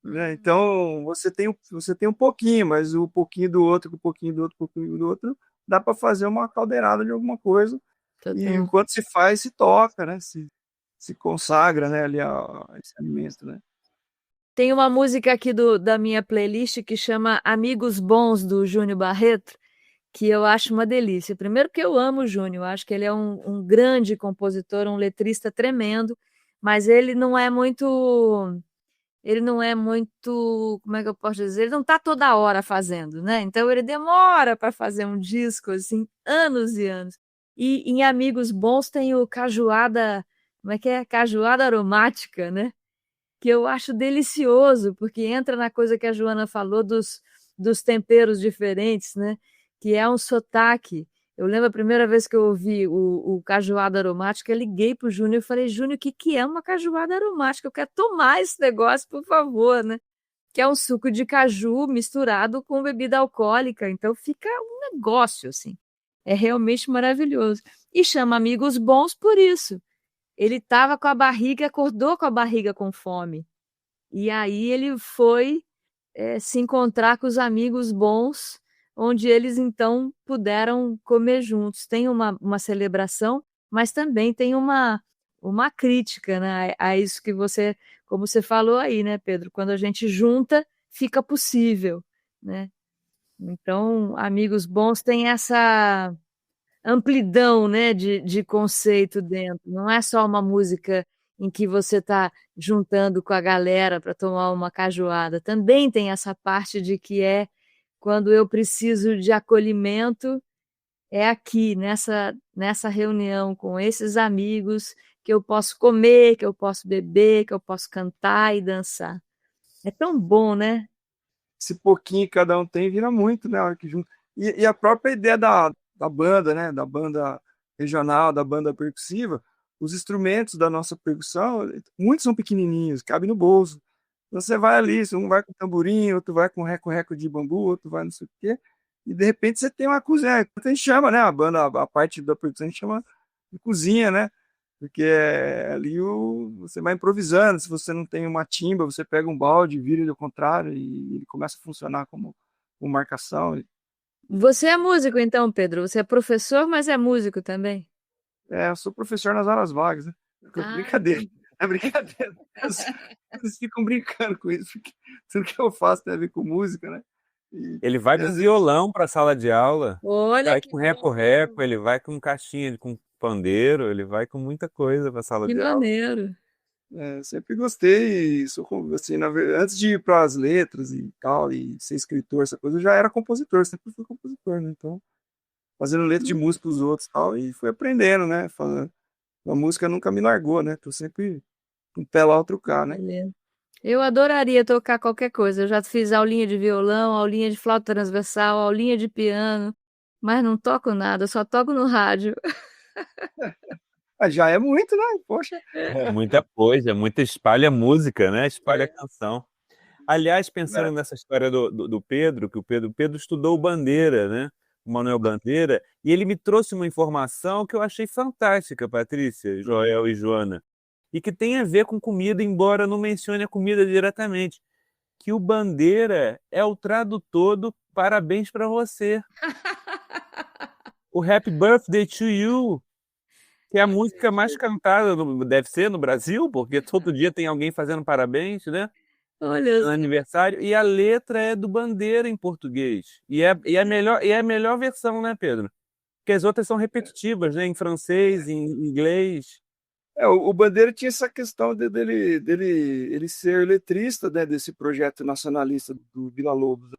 né? Então, você tem um pouquinho, mas o pouquinho do outro, o pouquinho do outro, o pouquinho do outro, dá para fazer uma caldeirada de alguma coisa, e Total. enquanto se faz, se toca, né, se consagra, né, ali a esse alimento, né? Tem uma música aqui da minha playlist que chama Amigos Bons, do Júnior Barreto, que eu acho uma delícia. Primeiro porque eu amo o Júnior, eu acho que ele é um grande compositor, um letrista tremendo, mas ele não é muito, como é que eu posso dizer? Ele não está toda hora fazendo, né? Então ele demora para fazer um disco, assim, anos e anos. E em Amigos Bons tem o Cajuada, como é que é? Cajuada Aromática, né? Que eu acho delicioso, porque entra na coisa que a Joana falou dos temperos diferentes, né? Que é um sotaque. Eu lembro a primeira vez que eu ouvi o cajuada aromática, eu liguei para o Júnior e falei, Júnior, o que, que é uma cajuada aromática? Eu quero tomar esse negócio, por favor, né? Que é um suco de caju misturado com bebida alcoólica, então fica um negócio, assim. É realmente maravilhoso. E chama Amigos Bons por isso. Ele estava com a barriga, acordou com a barriga com fome. E aí ele foi se encontrar com os amigos bons, onde eles então puderam comer juntos. Tem uma celebração, mas também tem uma crítica, né, a isso que você, como você falou aí, né, Pedro? Quando a gente junta, fica possível, né? Então, amigos bons têm essa amplidão, né, de conceito dentro. Não é só uma música em que você está juntando com a galera para tomar uma cajuada. Também tem essa parte de que é quando eu preciso de acolhimento, é aqui, nessa reunião com esses amigos, que eu posso comer, que eu posso beber, que eu posso cantar e dançar. É tão bom, né? Esse pouquinho que cada um tem vira muito, né? A hora que junta. E a própria ideia da banda, né? Da banda regional, da banda percussiva, os instrumentos da nossa percussão, muitos são pequenininhos, cabem no bolso. Então você vai ali, um vai com tamborim, outro vai com reco-reco de bambu, outro vai não sei o quê, e de repente você tem uma cozinha. A gente chama, né? A banda, a parte da percussão a gente chama de cozinha, né? Porque ali você vai improvisando. Se você não tem uma timba, você pega um balde, vira ele ao contrário e ele começa a funcionar como marcação. Você é músico, então, Pedro? Você é professor, mas é músico também? Eu sou professor nas horas vagas, né? Brincadeira. É brincadeira. Eles ficam brincando com isso, porque tudo que eu faço tem a ver com música, né? Ele vai com violão para a sala de aula, Olha, vai que com reco-reco, ele vai com caixinha, com pandeiro, ele vai com muita coisa para a sala de aula. maneiro. Sempre gostei, assim, antes de ir para as letras e tal, e ser escritor, essa coisa, eu já era compositor, sempre fui compositor, né? Então, fazendo letra de música para os outros e tal, e fui aprendendo, né? A música nunca me largou, né? Tô sempre um pé lá, outro cá, né? Beleza. Eu adoraria tocar qualquer coisa. Eu já fiz aulinha de violão, aulinha de flauta transversal, aulinha de piano, mas não toco nada, só toco no rádio. Já é muito, né? Poxa. É muita coisa, espalha música, né? Espalha canção. Aliás, pensando nessa história do Pedro, que o Pedro estudou o Bandeira, né? O Manuel Bandeira, e ele me trouxe uma informação que eu achei fantástica, Patrícia, Joel e Joana, e que tem a ver com comida, embora não mencione a comida diretamente, que o Bandeira é o tradutor do Parabéns para Você. O Happy Birthday to You, que é a música mais cantada, deve ser no Brasil, porque todo dia tem alguém fazendo parabéns, né? Olha, No aniversário, e a letra é do Bandeira em português. E é a melhor versão, né, Pedro? Porque as outras são repetitivas, né? Em francês, em inglês. O Bandeira tinha essa questão dele ser letrista, né, desse projeto nacionalista do Villa-Lobos.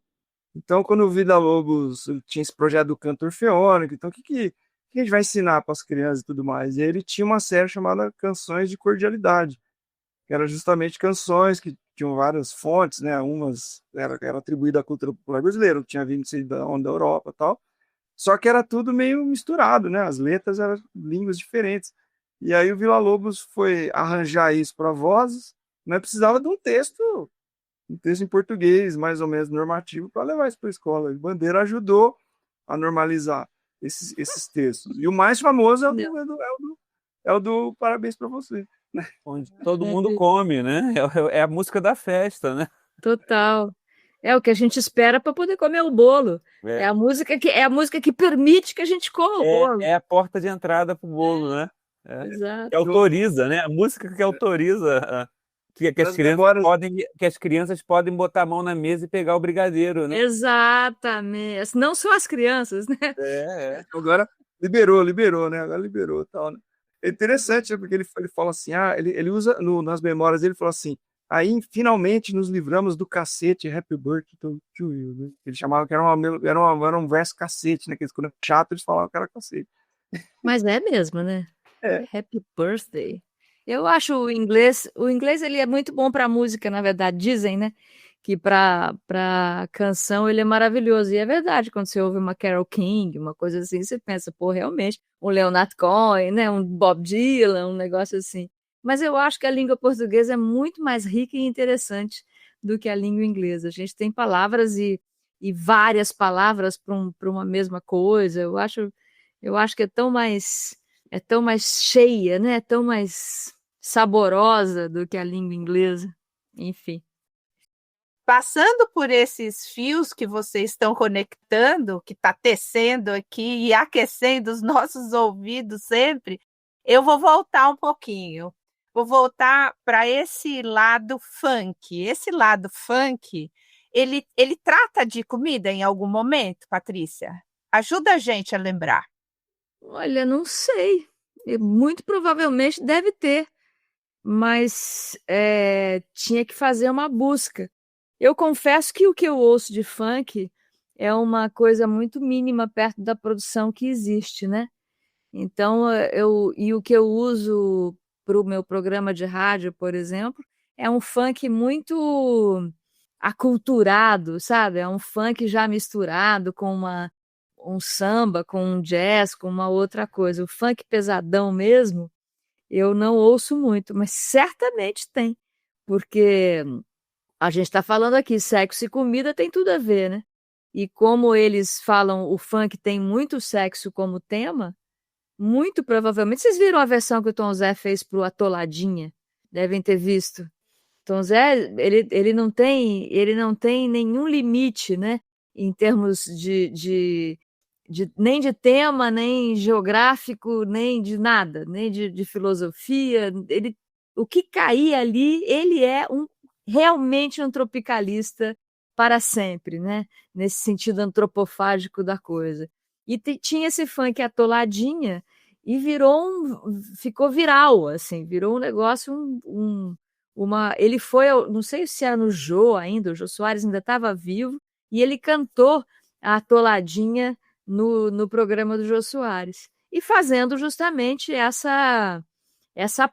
Então, quando o Villa-Lobos tinha esse projeto do canto orfeônico, então o que a gente vai ensinar para as crianças e tudo mais? E ele tinha uma série chamada Canções de Cordialidade, que eram justamente canções que tinham várias fontes, né? Umas era atribuída à cultura popular brasileira, tinha vindo da Europa e tal. Só que era tudo meio misturado, né? As letras eram línguas diferentes. E aí o Villa-Lobos foi arranjar isso para vozes, né? Precisava de um texto em português, mais ou menos normativo, para levar isso para a escola. E Bandeira ajudou a normalizar esses textos. E o mais famoso é o do Parabéns para Você. Né? Onde todo mundo come, né? É a música da festa, né? Total. É o que a gente espera para poder comer o bolo. É a música que permite que a gente coma o bolo. É a porta de entrada para o bolo, né? Exato. Que autoriza, né? A música que autoriza que as crianças podem botar a mão na mesa e pegar o brigadeiro, né? Exatamente. Não só as crianças, né? Agora liberou, né? Agora liberou e tal, né? É interessante, né? Porque ele fala assim, ele usa nas memórias, ele fala assim, aí finalmente nos livramos do cacete Happy Birthday to You, né? Ele chamava que era um verso cacete, né? Que eles, quando é chato, eles falavam que era cacete. Mas é mesmo, né? É. Happy Birthday. Eu acho o inglês ele é muito bom para música, na verdade, dizem, né? Que para canção ele é maravilhoso. E é verdade, quando você ouve uma Carole King, uma coisa assim, você pensa, pô, realmente, um Leonard Cohen, né? Um Bob Dylan, um negócio assim. Mas eu acho que a língua portuguesa é muito mais rica e interessante do que a língua inglesa. A gente tem palavras e várias palavras para uma mesma coisa. Eu acho que é tão mais cheia, né? É tão mais saborosa do que a língua inglesa. Enfim. Passando por esses fios que vocês estão conectando, que está tecendo aqui e aquecendo os nossos ouvidos sempre, eu vou voltar um pouquinho. Vou voltar para esse lado funk. Esse lado funk, ele trata de comida em algum momento, Patrícia? Ajuda a gente a lembrar. Olha, não sei. Muito provavelmente deve ter, mas tinha que fazer uma busca. Eu confesso que o que eu ouço de funk é uma coisa muito mínima perto da produção que existe, né? Então, o que eu uso para o meu programa de rádio, por exemplo, é um funk muito aculturado, sabe? É um funk já misturado com um samba, com um jazz, com uma outra coisa. O funk pesadão mesmo, eu não ouço muito, mas certamente tem, porque a gente está falando aqui, sexo e comida tem tudo a ver, né? E como eles falam, o funk tem muito sexo como tema, muito provavelmente. Vocês viram a versão que o Tom Zé fez pro Atoladinha? Devem ter visto. Tom Zé, ele não tem nenhum limite, né? Em termos nem de tema, nem geográfico, nem de nada, nem de filosofia. O que cair ali, ele é realmente um tropicalista para sempre, né? Nesse sentido antropofágico da coisa. E tinha esse funk Atoladinha e ficou viral, assim, virou um negócio, ele foi, não sei se era no Jô ainda, o Jô Soares ainda estava vivo, e ele cantou a Atoladinha no programa do Jô Soares, e fazendo justamente essa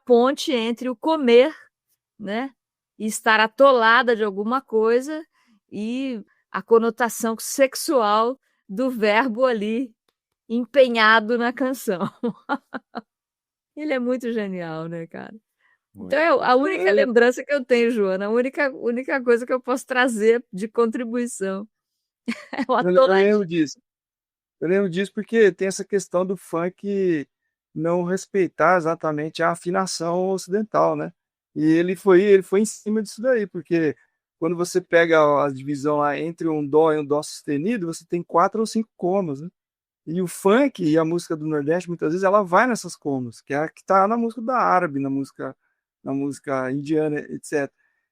ponte entre o comer, né, e estar atolada de alguma coisa e a conotação sexual do verbo ali empenhado na canção. Ele é muito genial, né, cara? Então, a única lembrança que eu tenho, Joana, a única coisa que eu posso trazer de contribuição é o Atoladinho. Eu lembro disso porque tem essa questão do funk não respeitar exatamente a afinação ocidental, né? E ele foi em cima disso daí, porque quando você pega a divisão lá entre um dó e um dó sustenido, você tem 4 ou 5 comas, né? E o funk e a música do Nordeste, muitas vezes, ela vai nessas comas, que é a que está na música da árabe, na música indiana, etc.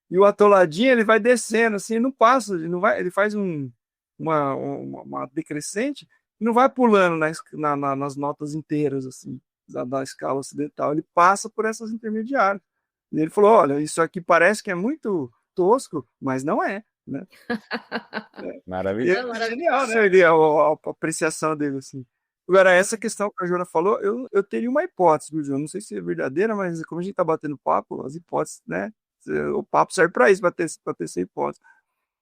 E o atoladinho, ele vai descendo, assim, não passa, ele não vai, ele faz uma decrescente e não vai pulando nas notas inteiras, assim, da escala ocidental. Ele passa por essas intermediárias. E ele falou, olha, isso aqui parece que é muito tosco, mas não é, né? Maravilhoso. É genial, né? A apreciação dele, assim. Agora, essa questão que a Joana falou, eu teria uma hipótese, viu, Joana? Não sei se é verdadeira, mas como a gente tá batendo papo, as hipóteses, né? O papo serve para isso, para ter essa hipótese.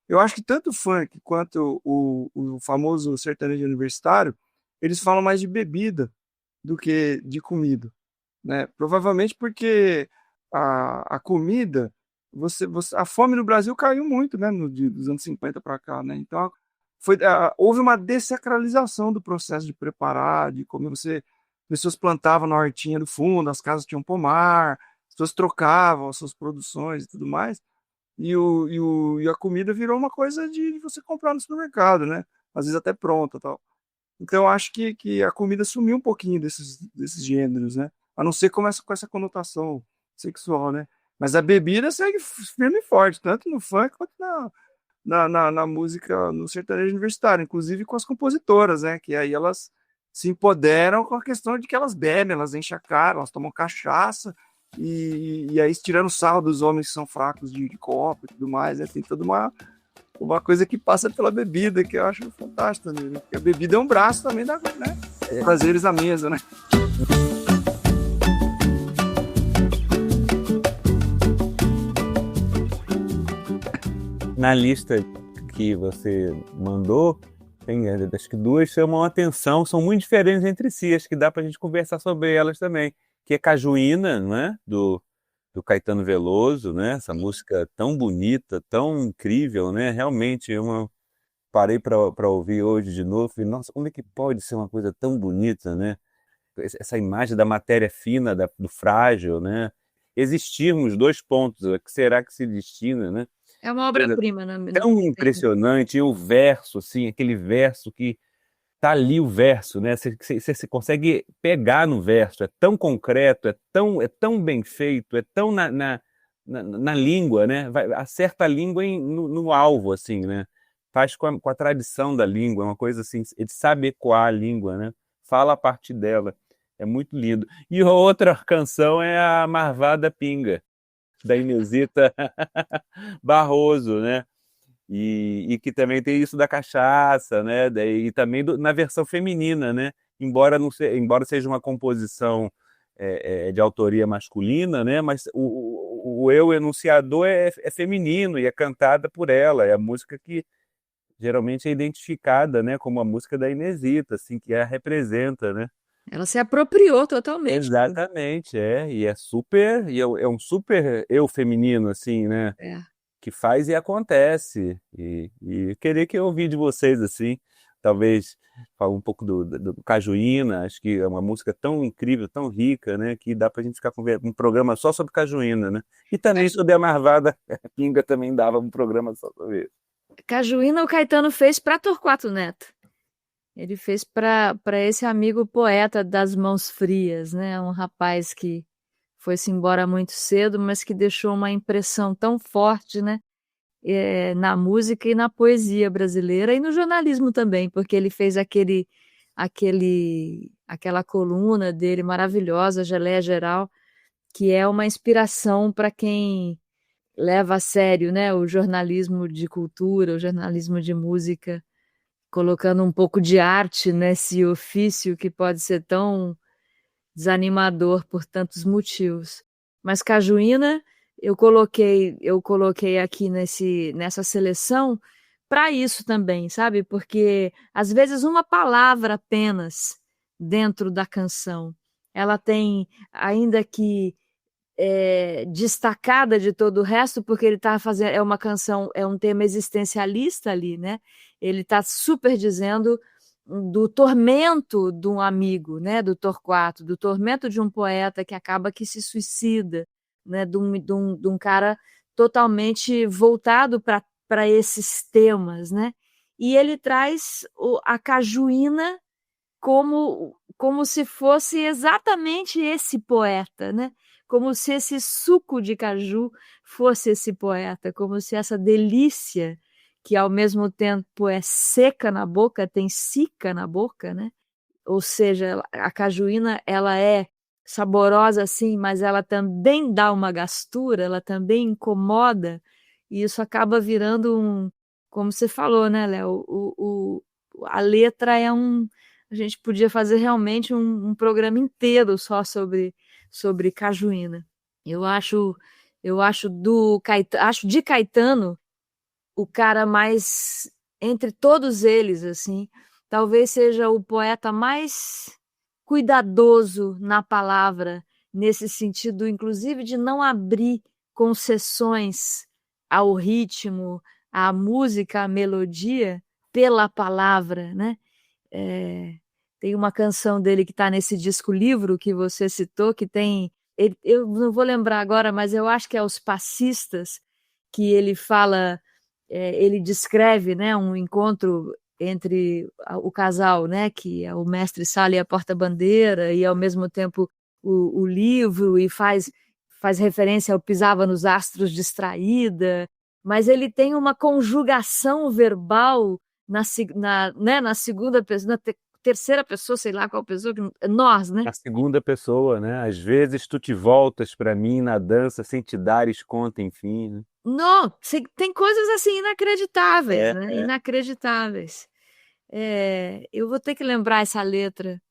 Eu acho que tanto o funk quanto o famoso sertanejo universitário, eles falam mais de bebida do que de comida, né? Provavelmente porque a comida, a fome no Brasil caiu muito, né, dos anos 50 para cá, né? Então houve uma dessacralização do processo de preparar, de comer. Pessoas plantavam na hortinha do fundo, as casas tinham pomar, as pessoas trocavam as suas produções e tudo mais. E a comida virou uma coisa de você comprar no supermercado, né? Às vezes até pronta, tal. Então eu acho que a comida sumiu um pouquinho desses gêneros, né? A não ser com essa conotação sexual, né? Mas a bebida segue firme e forte, tanto no funk quanto na música, no sertanejo universitário, inclusive com as compositoras, né? Que aí elas se empoderam com a questão de que elas bebem, elas enchem a cara, elas tomam cachaça, e aí tirando sarro dos homens que são fracos de copo e tudo mais, né? Tem toda uma coisa que passa pela bebida, que eu acho fantástico também, né? Porque a bebida é um braço também da, né? Prazeres à mesa, né? Na lista que você mandou, tem, acho que duas chamam a atenção, são muito diferentes entre si, acho que dá para a gente conversar sobre elas também, que é Cajuína, né? Do Caetano Veloso, né? Essa música tão bonita, tão incrível, né? Realmente, parei para ouvir hoje de novo e, nossa, como é que pode ser uma coisa tão bonita, né? Essa imagem da matéria fina, do frágil, né? Existirmos, dois pontos, o que será que se destina, né? É uma obra-prima, né? Tão impressionante, e o verso, assim, aquele verso que tá ali o verso, né? Você consegue pegar no verso, é tão concreto, é tão bem feito, é tão na língua, né? Acerta a língua no alvo, assim, né? Faz com a tradição da língua, é uma coisa assim, ele sabe ecoar a língua, né? Fala a partir dela, é muito lindo. E a outra canção é a Marvada Pinga, da Inezita Barroso, né? E que também tem isso da cachaça, né? E também na versão feminina, né? Embora seja uma composição de autoria masculina, né? Mas o eu enunciador é feminino e é cantada por ela. É a música que geralmente é identificada, né? Como a música da Inezita, assim, que a representa, né? Ela se apropriou totalmente. Exatamente, e é super, é um super eu feminino, assim, né? Que faz e acontece. E queria que eu ouvisse de vocês, assim, talvez falar um pouco do Cajuína, acho que é uma música tão incrível, tão rica, né, que dá pra gente ficar com um programa só sobre Cajuína, né? E também sobre a Marvada Pinga também dava um programa só sobre isso. Cajuína o Caetano fez para Torquato Neto. Ele fez para esse amigo poeta das mãos frias, né? Um rapaz que foi-se embora muito cedo, mas que deixou uma impressão tão forte, né? Na música e na poesia brasileira e no jornalismo também, porque ele fez aquela coluna dele maravilhosa, Geleia Geral, que é uma inspiração para quem leva a sério, né, o jornalismo de cultura, o jornalismo de música, colocando um pouco de arte nesse ofício que pode ser tão desanimador por tantos motivos. Mas Cajuína eu coloquei aqui nessa seleção para isso também, sabe? Porque às vezes uma palavra apenas dentro da canção, ela tem, ainda que destacada de todo o resto, porque ele está fazendo, é uma canção, é um tema existencialista ali, né? Ele está super dizendo do tormento de um amigo, né? Do Torquato, do tormento de um poeta que acaba que se suicida, né? De um cara totalmente voltado para esses temas, né? E ele traz a Cajuína como se fosse exatamente esse poeta, né? Como se esse suco de caju fosse esse poeta, como se essa delícia, que ao mesmo tempo é seca na boca, tem cica na boca, né? Ou seja, a cajuína, ela é saborosa sim, mas ela também dá uma gastura, ela também incomoda, e isso acaba virando como você falou, né, Léo? A letra a gente podia fazer realmente um programa inteiro só sobre Cajuína. Eu acho de Caetano o cara mais, entre todos eles, assim, talvez seja o poeta mais cuidadoso na palavra, nesse sentido, inclusive, de não abrir concessões ao ritmo, à música, à melodia, pela palavra, né? Tem uma canção dele que está nesse disco-livro que você citou, que tem... eu não vou lembrar agora, mas eu acho que é Os Passistas, que ele fala... ele descreve, né, um encontro entre o casal, né, que é o mestre Sala e a porta-bandeira, e ao mesmo tempo o livro, e faz faz referência ao pisava nos astros distraída, mas ele tem uma conjugação verbal na segunda pessoa, terceira pessoa, sei lá qual pessoa, nós, né? A segunda pessoa, né? Às vezes tu te voltas para mim na dança sem te dares conta, enfim, né? Não, tem coisas assim inacreditáveis, né? É. Inacreditáveis. Eu vou ter que lembrar essa letra,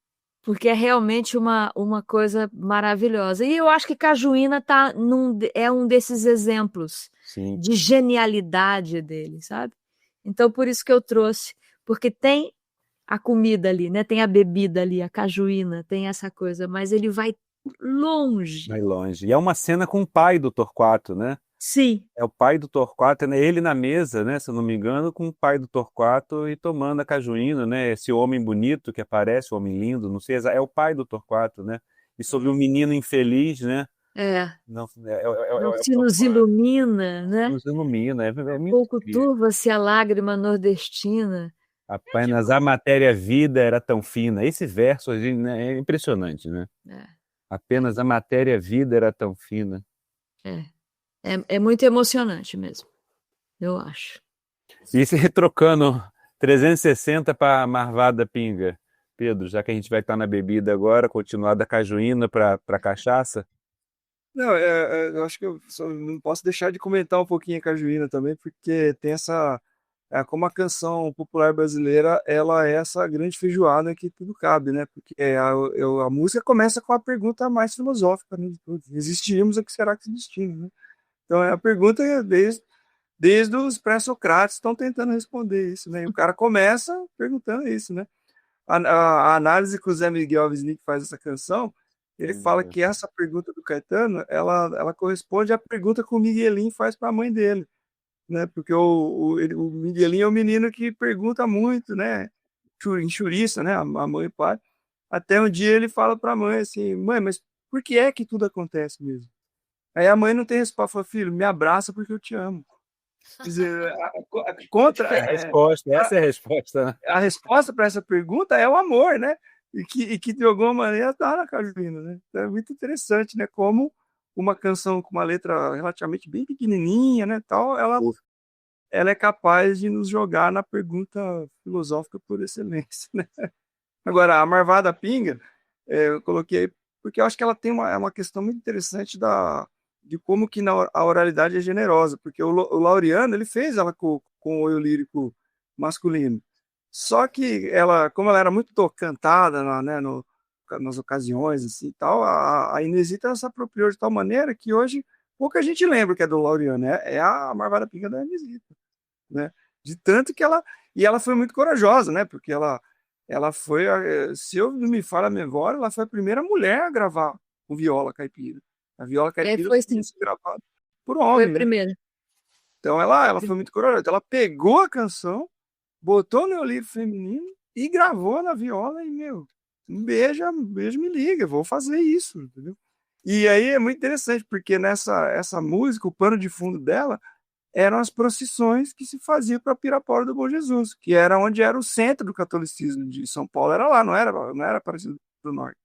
porque é realmente uma coisa maravilhosa. E eu acho que Cajuína é um desses exemplos Sim. de genialidade dele, sabe? Então, por isso que eu trouxe, porque tem a comida ali, né? Tem a bebida ali, a cajuína, tem essa coisa, mas ele vai longe. Vai longe. E é uma cena com o pai do Torquato, né? Sim. É o pai do Torquato, né? Ele na mesa, né? Se eu não me engano, com o pai do Torquato e tomando a cajuína, né? Esse homem bonito que aparece, o homem lindo, não sei, é o pai do Torquato, né? E sobre um menino infeliz, né? Não, Não se nos ilumina, né? Nos ilumina, é muito Pouco incrível. turva-se a lágrima nordestina. Apenas a matéria-vida era tão fina. Esse verso né, é impressionante, né? Apenas a matéria-vida era tão fina. É muito emocionante mesmo, eu acho. E se retrocando 360 para Marvada Pinga. Pedro, já que a gente vai estar na bebida agora, continuar da cajuína para cachaça. Não, eu acho que eu só não posso deixar de comentar um pouquinho a cajuína também, porque tem essa... como a canção popular brasileira, ela é essa grande feijoada que tudo cabe, né? Porque a música começa com a pergunta mais filosófica, né? Existimos, o que será que existimos, né? Então, a pergunta é desde os pré-socráticos estão tentando responder isso, né? E o cara começa perguntando isso, né? A análise que o Zé Miguel Wisnik faz essa canção, ele fala que essa pergunta do Caetano, ela corresponde à pergunta que o Miguelinho faz para a mãe dele, né? Porque o Miguelinho é um menino que pergunta muito, né? Enxuriça, né? A mãe e o pai. Até um dia ele fala para a mãe assim: mãe, mas por que é que tudo acontece mesmo? Aí a mãe não tem resposta, fala: filho, me abraça porque eu te amo. Quer dizer, Essa é a resposta, né? a resposta para essa pergunta é o amor, né? E que de alguma maneira está na cajuína, né? Então é muito interessante, né? Como uma canção com uma letra relativamente bem pequenininha, né? Tal, ela é capaz de nos jogar na pergunta filosófica por excelência, né? Agora, a Marvada Pinga, eu coloquei porque eu acho que ela tem uma questão muito interessante de como que a oralidade é generosa, porque o Laureano, ele fez ela com o eu lírico masculino. Só que ela, como ela era muito cantada nas ocasiões assim, e tal, a Inesita se apropriou de tal maneira que hoje pouca gente lembra que é do Laureano, é a Marvada Pinga da Inesita, né? De tanto que ela foi muito corajosa, né? Porque ela foi, se eu não me falha a memória, ela foi a primeira mulher a gravar com viola caipira. A viola caipira foi sim. gravada por homem. Foi a primeira. Né? Então ela foi muito corajosa. Ela pegou a canção, botou no livro feminino e gravou na viola e, um beijo me liga, vou fazer isso, entendeu? E aí é muito interessante, porque essa música, o pano de fundo dela, eram as procissões que se faziam para Pirapora do Bom Jesus, que era onde era o centro do catolicismo de São Paulo, era lá, não era Aparecida do Norte.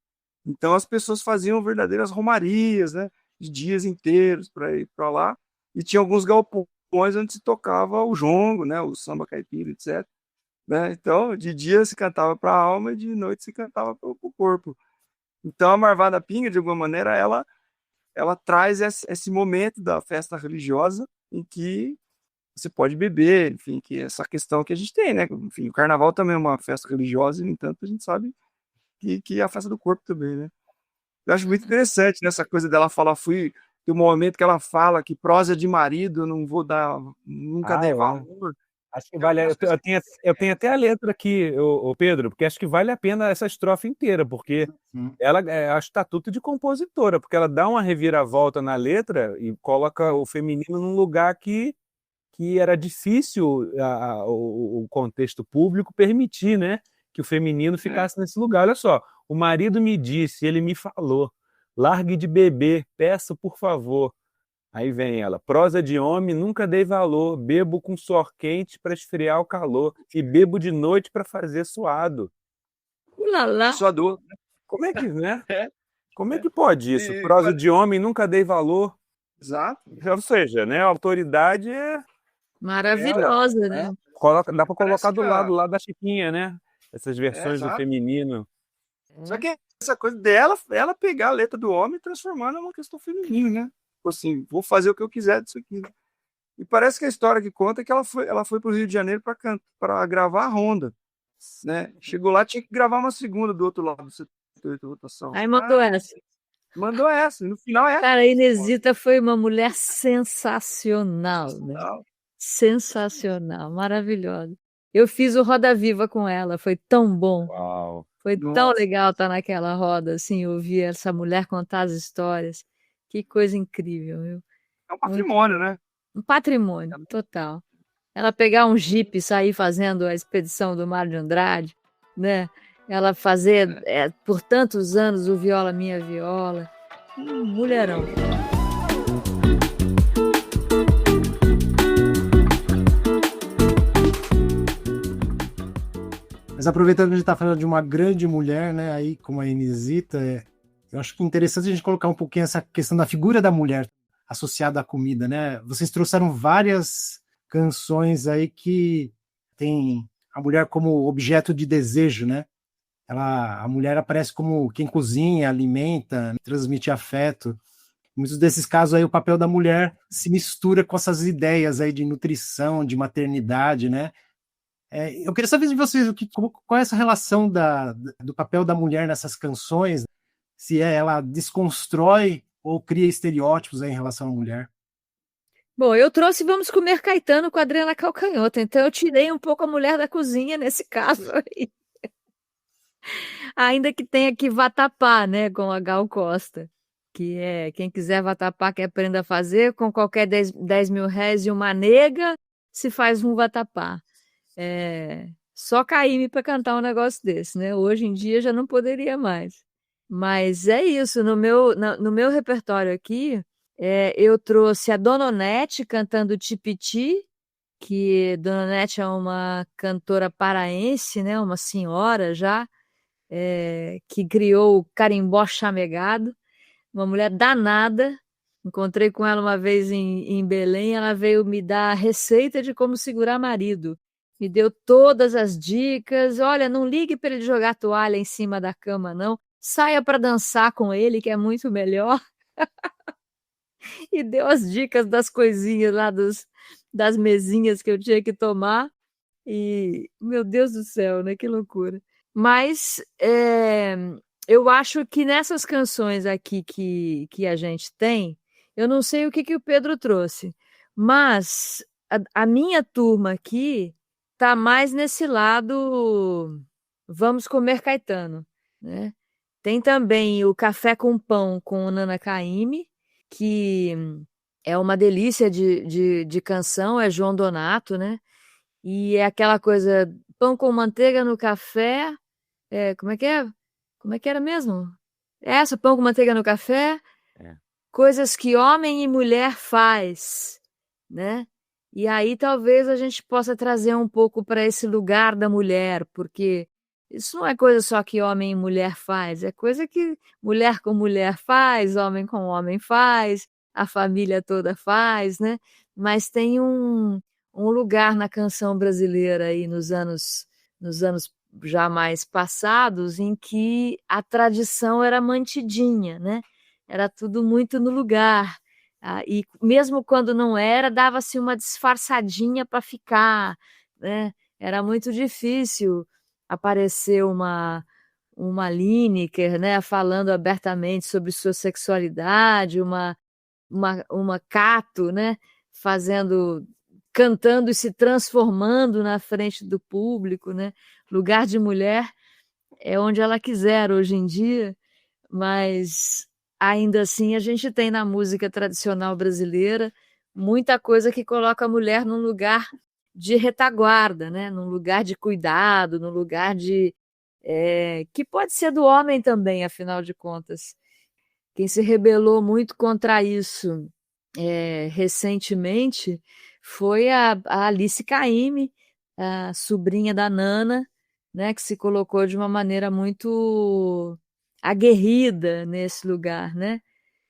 Então as pessoas faziam verdadeiras romarias, né, de dias inteiros para ir para lá, e tinha alguns galpões onde se tocava o jongo, né, o samba caipira, etc. Né? Então, de dia se cantava para a alma e de noite se cantava para o corpo. Então a Marvada Pinga, de alguma maneira, ela traz esse momento da festa religiosa em que você pode beber, enfim, que essa questão que a gente tem, né? Enfim, o carnaval também é uma festa religiosa, e, no entanto, a gente sabe que é a festa do corpo também, né? Eu acho muito interessante nessa coisa dela falar, tem um momento que ela fala que prosa de marido eu não vou dar, nunca dei valor. Acho que vale. Eu tenho até a letra aqui, o Pedro, porque acho que vale a pena essa estrofe inteira, porque ela é a estatuto de compositora, porque ela dá uma reviravolta na letra e coloca o feminino num lugar que era difícil o contexto público permitir, né, que o feminino ficasse nesse lugar. Olha só, o marido me disse, ele me falou, largue de beber, peço por favor. Aí vem ela, prosa de homem, nunca dei valor, bebo com suor quente para esfriar o calor e bebo de noite para fazer suado. Ulala. Suador. Como é que, né? Como é que pode isso? E- Prosa de homem, nunca dei valor. Exato. Ou seja, né, a autoridade é... Maravilhosa, né? Dá para Parece colocar que do lado lá da Chiquinha, né? Essas versões do exato. feminino. Só que essa coisa dela, ela pegar a letra do homem e transformar numa questão feminina, né? Tipo assim, vou fazer o que eu quiser disso aqui, né? E parece que a história que conta é que ela foi para o Rio de Janeiro para gravar a Ronda, né? Chegou lá, tinha que gravar uma segunda do outro lado do 78 rotação. Aí mandou essa. Mandou essa, e no final é. Cara, a Inesita foi uma mulher sensacional, né? Sensacional, maravilhosa. Eu fiz o Roda Viva com ela, foi tão bom. Uau. Foi tão Nossa. legal estar naquela roda, assim, ouvir essa mulher contar as histórias. Que coisa incrível, viu? É um patrimônio, né? Um patrimônio total. Ela pegar um jipe e sair fazendo a expedição do Mário de Andrade, né? Ela fazer por tantos anos o Viola Minha Viola. Mulherão. Mas aproveitando que a gente está falando de uma grande mulher, né, aí como a Inesita, eu acho que é interessante a gente colocar um pouquinho essa questão da figura da mulher associada à comida, né? Vocês trouxeram várias canções aí que tem a mulher como objeto de desejo, né? A mulher aparece como quem cozinha, alimenta, transmite afeto. Em muitos desses casos aí o papel da mulher se mistura com essas ideias aí de nutrição, de maternidade, né? Eu queria saber de vocês qual é essa relação do papel da mulher nessas canções, se ela desconstrói ou cria estereótipos aí em relação à mulher. Bom, eu trouxe Vamos Comer Caetano com a Adriana Calcanhoto, então eu tirei um pouco a mulher da cozinha nesse caso aí. Ainda que tenha que vatapá, né, com a Gal Costa, que é quem quiser vatapá que aprenda a fazer, com qualquer 10 mil réis e uma nega, se faz um vatapá. Só Caíme para cantar um negócio desse, né? Hoje em dia já não poderia mais. Mas é isso, no meu repertório aqui, eu trouxe a Dona Onete cantando Tipiti, que Dona Onete é uma cantora paraense, né? Uma senhora já, que criou o carimbó chamegado, uma mulher danada. Encontrei com ela uma vez em Belém, ela veio me dar a receita de como segurar marido. Me deu todas as dicas. Olha, não ligue para ele jogar a toalha em cima da cama, não. Saia para dançar com ele, que é muito melhor. E deu as dicas das coisinhas lá, das mesinhas que eu tinha que tomar. E, meu Deus do céu, né? Que loucura. Mas eu acho que nessas canções aqui que a gente tem, eu não sei o que o Pedro trouxe, mas a minha turma aqui tá mais nesse lado Vamos Comer Caetano, né? Tem também o Café com Pão com o Nana Caymmi, que é uma delícia de canção, é João Donato, né? E é aquela coisa, pão com manteiga no café, como é que é? Como é que era mesmo? Essa, pão com manteiga no café, coisas que homem e mulher faz, né? E aí talvez a gente possa trazer um pouco para esse lugar da mulher, porque isso não é coisa só que homem e mulher faz, é coisa que mulher com mulher faz, homem com homem faz, a família toda faz, né? Mas tem um lugar na canção brasileira aí nos anos já mais passados em que a tradição era mantidinha, né? Era tudo muito no lugar. E mesmo quando não era, dava-se uma disfarçadinha para ficar, né? Era muito difícil aparecer uma Lineker, né, falando abertamente sobre sua sexualidade, uma Cato, né, cantando e se transformando na frente do público, né? Lugar de mulher é onde ela quiser hoje em dia, mas ainda assim a gente tem na música tradicional brasileira muita coisa que coloca a mulher num lugar de retaguarda, né? Num lugar de cuidado, num lugar que pode ser do homem também, afinal de contas. Quem se rebelou muito contra isso recentemente foi a Alice Caymmi, a sobrinha da Nana, né, que se colocou de uma maneira muito aguerrida nesse lugar, né?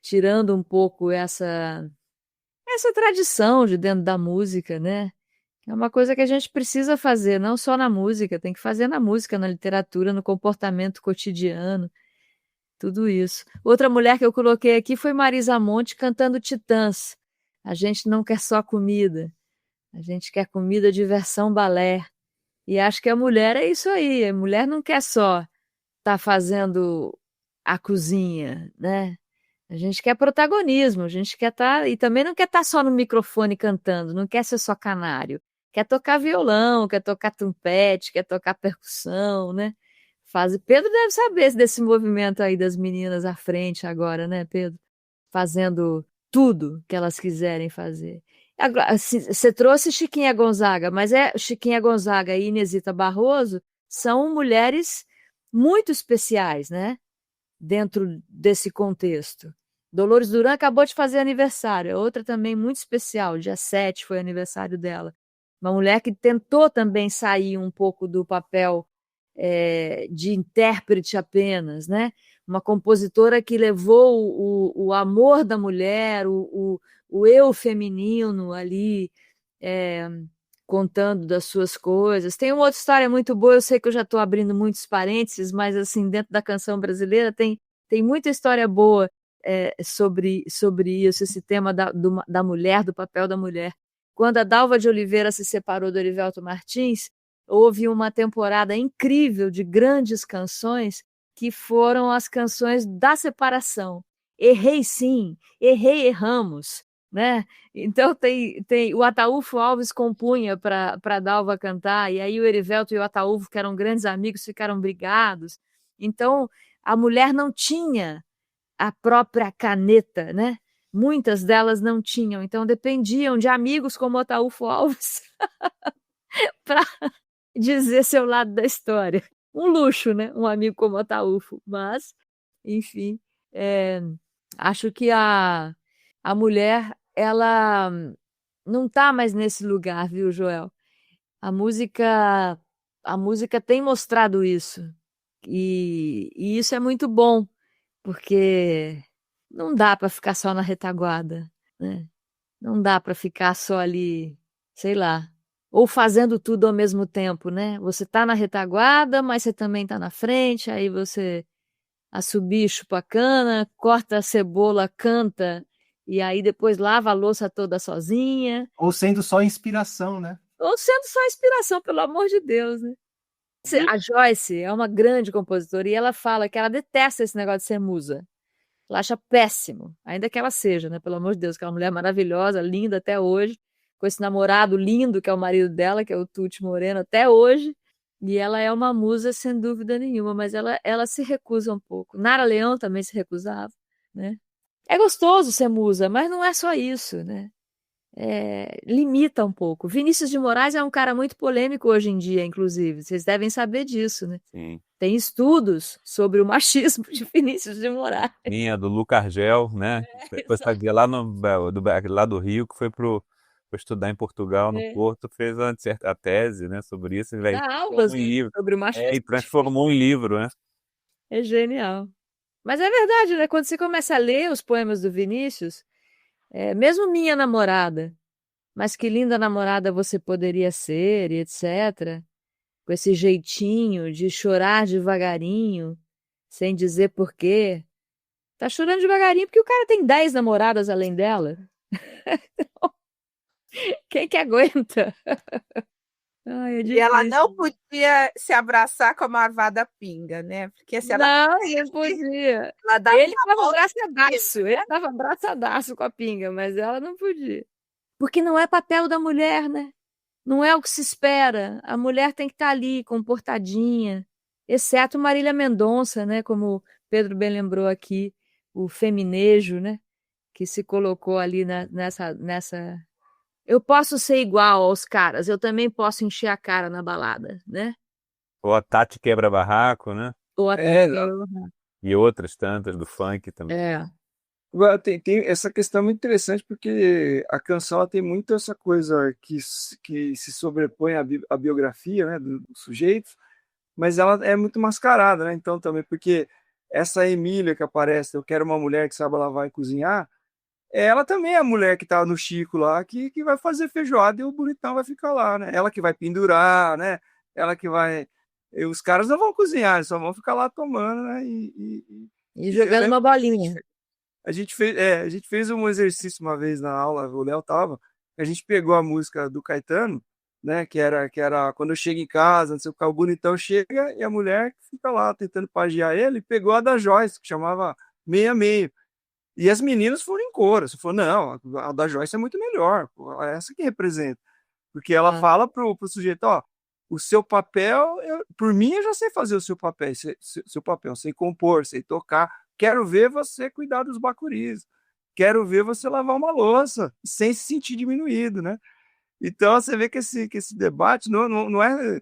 Tirando um pouco essa tradição de dentro da música, né? É uma coisa que a gente precisa fazer, não só na música, tem que fazer na música, na literatura, no comportamento cotidiano, tudo isso. Outra mulher que eu coloquei aqui foi Marisa Monte cantando Titãs. A gente não quer só comida, a gente quer comida, diversão, balé. E acho que a mulher é isso aí, a mulher não quer só estar fazendo a cozinha, né? A gente quer protagonismo, a gente quer estar. E também não quer estar só no microfone cantando, não quer ser só canário. Quer tocar violão, quer tocar trompete, quer tocar percussão, né? Pedro deve saber desse movimento aí das meninas à frente agora, né, Pedro? Fazendo tudo que elas quiserem fazer. Você trouxe Chiquinha Gonzaga, mas Chiquinha Gonzaga e Inesita Barroso são mulheres muito especiais, né? Dentro desse contexto. Dolores Duran acabou de fazer aniversário, outra também muito especial, dia 7 foi aniversário dela. Uma mulher que tentou também sair um pouco do papel de intérprete apenas, né? Uma compositora que levou o amor da mulher, o eu feminino ali, contando das suas coisas. Tem uma outra história muito boa, eu sei que eu já estou abrindo muitos parênteses, mas assim, dentro da canção brasileira tem muita história boa sobre isso, esse tema da mulher, do papel da mulher. Quando a Dalva de Oliveira se separou do Erivelto Martins, houve uma temporada incrível de grandes canções que foram as canções da separação. Errei sim, erramos, né? Então tem o Ataúfo Alves compunha para Dalva cantar, e aí o Erivelto e o Ataúfo, que eram grandes amigos, ficaram brigados. Então a mulher não tinha a própria caneta, né? Muitas delas não tinham, então dependiam de amigos como o Ataúfo Alves para dizer seu lado da história. Um luxo, né? Um amigo como o Ataúfo, mas, enfim, acho que a mulher, ela não está mais nesse lugar, viu, Joel? A música tem mostrado isso, e isso é muito bom, porque não dá para ficar só na retaguarda, né? Não dá para ficar só ali, sei lá, ou fazendo tudo ao mesmo tempo, né? Você está na retaguarda, mas você também está na frente, aí você assobia, chupa a cana, corta a cebola, canta, e aí depois lava a louça toda sozinha. Ou sendo só inspiração, né? Ou sendo só inspiração, pelo amor de Deus, né? A Joyce é uma grande compositora e ela fala que ela detesta esse negócio de ser musa. Ela acha péssimo, ainda que ela seja, né? Pelo amor de Deus, que é uma mulher maravilhosa, linda até hoje, com esse namorado lindo que é o marido dela, que é o Tuti Moreno, até hoje. E ela é uma musa sem dúvida nenhuma, mas ela se recusa um pouco. Nara Leão também se recusava, né? É gostoso ser musa, mas não é só isso, né? Limita um pouco. Vinícius de Moraes é um cara muito polêmico hoje em dia, inclusive. Vocês devem saber disso, né? Sim. Tem estudos sobre o machismo de Vinícius de Moraes. Minha, do Luca Argel, né? Depois sabia lá do Rio, que foi para estudar em Portugal, no Porto, fez a tese, né, sobre isso. Dá aulas sobre o machismo. E transformou em livro, né? É genial. Mas é verdade, né? Quando você começa a ler os poemas do Vinícius, mesmo Minha Namorada, mas que linda namorada você poderia ser, e etc., com esse jeitinho de chorar devagarinho, sem dizer porquê. Tá chorando devagarinho porque o cara tem 10 namoradas além dela. Quem que aguenta? Ai, e ela não podia se abraçar com a Marvada Pinga, né? Porque se ela não podia. Ele dava abraçadaço com a Pinga, mas ela não podia. Porque não é papel da mulher, né? Não é o que se espera. A mulher tem que estar ali, comportadinha, exceto Marília Mendonça, né? Como o Pedro bem lembrou aqui, o feminejo, né? Que se colocou ali nessa. Eu posso ser igual aos caras, eu também posso encher a cara na balada, né? Ou a Tati Quebra Barraco, né? Ou a E outras tantas do funk também. Agora, tem essa questão muito interessante, porque a canção ela tem muito essa coisa que se sobrepõe à biografia, né, dos sujeitos, mas ela é muito mascarada, né? Então também, porque essa Emília que aparece, eu quero uma mulher que saiba lavar e cozinhar, ela também é a mulher que tá no Chico lá, que vai fazer feijoada e o bonitão vai ficar lá, né? Ela que vai pendurar, né? Ela que vai. E os caras não vão cozinhar, eles só vão ficar lá tomando, né? E Eu jogando lembro uma bolinha. a gente fez um exercício uma vez na aula, o Léo tava, a gente pegou a música do Caetano, né? Que era quando eu chego em casa, não sei o que, o bonitão chega e a mulher fica lá tentando pagiar ele, e pegou a da Joyce, que chamava Meia Meio. E as meninas foram em coro. Você falou, não, a da Joyce é muito melhor. Pô, é essa que representa. Porque ela Ah, fala pro sujeito, ó, o seu papel, por mim eu já sei fazer o seu papel, seu papel, sei compor, sei tocar. Quero ver você cuidar dos bacuris. Quero ver você lavar uma louça, sem se sentir diminuído, né? Então você vê que esse debate não é.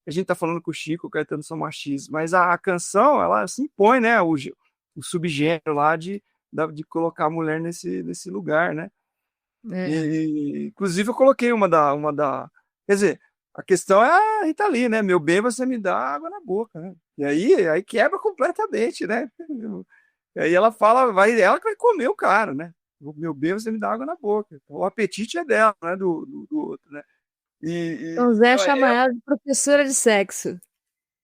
A gente está falando que o Chico, o Caetano são machistas, mas a canção, ela se impõe, né? O subgênero lá de colocar a mulher nesse lugar, né? é. Inclusive, eu coloquei uma da. Quer dizer, a questão é a Rita Lee, né? Meu bem, você me dá água na boca, né? E aí quebra completamente, né? E aí ela fala, ela que vai comer o cara, né? O meu bem, você me dá água na boca. Então, o apetite é dela, não é do outro, né? Então, Zé Então, chama ela de professora de sexo.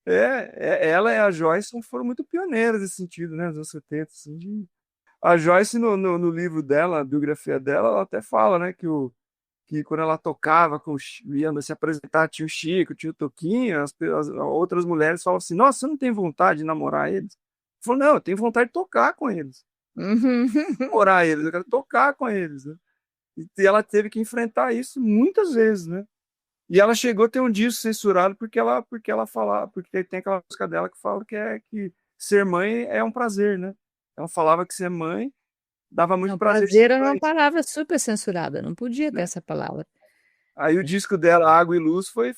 ela e a Joyce foram muito pioneiras nesse sentido, né? Nos anos 70, assim, a Joyce, no livro dela, a biografia dela, ela até fala, né, que quando ela tocava, ia se apresentar, tinha o Chico, tinha o Toquinho, as outras mulheres falavam assim, nossa, você não tem vontade de namorar eles? Falou, não, eu tenho vontade de tocar com eles. Uhum. Namorar eles, eu quero tocar com eles, né? E ela teve que enfrentar isso muitas vezes, né? E ela chegou a ter um disco censurado porque ela fala, porque tem aquela música dela que fala que ser mãe é um prazer, né? Ela falava que ser mãe dava muito Não, prazer ser prazer era uma mãe, palavra super censurada, não podia ter né? essa palavra. Aí o disco dela, Água e Luz, foi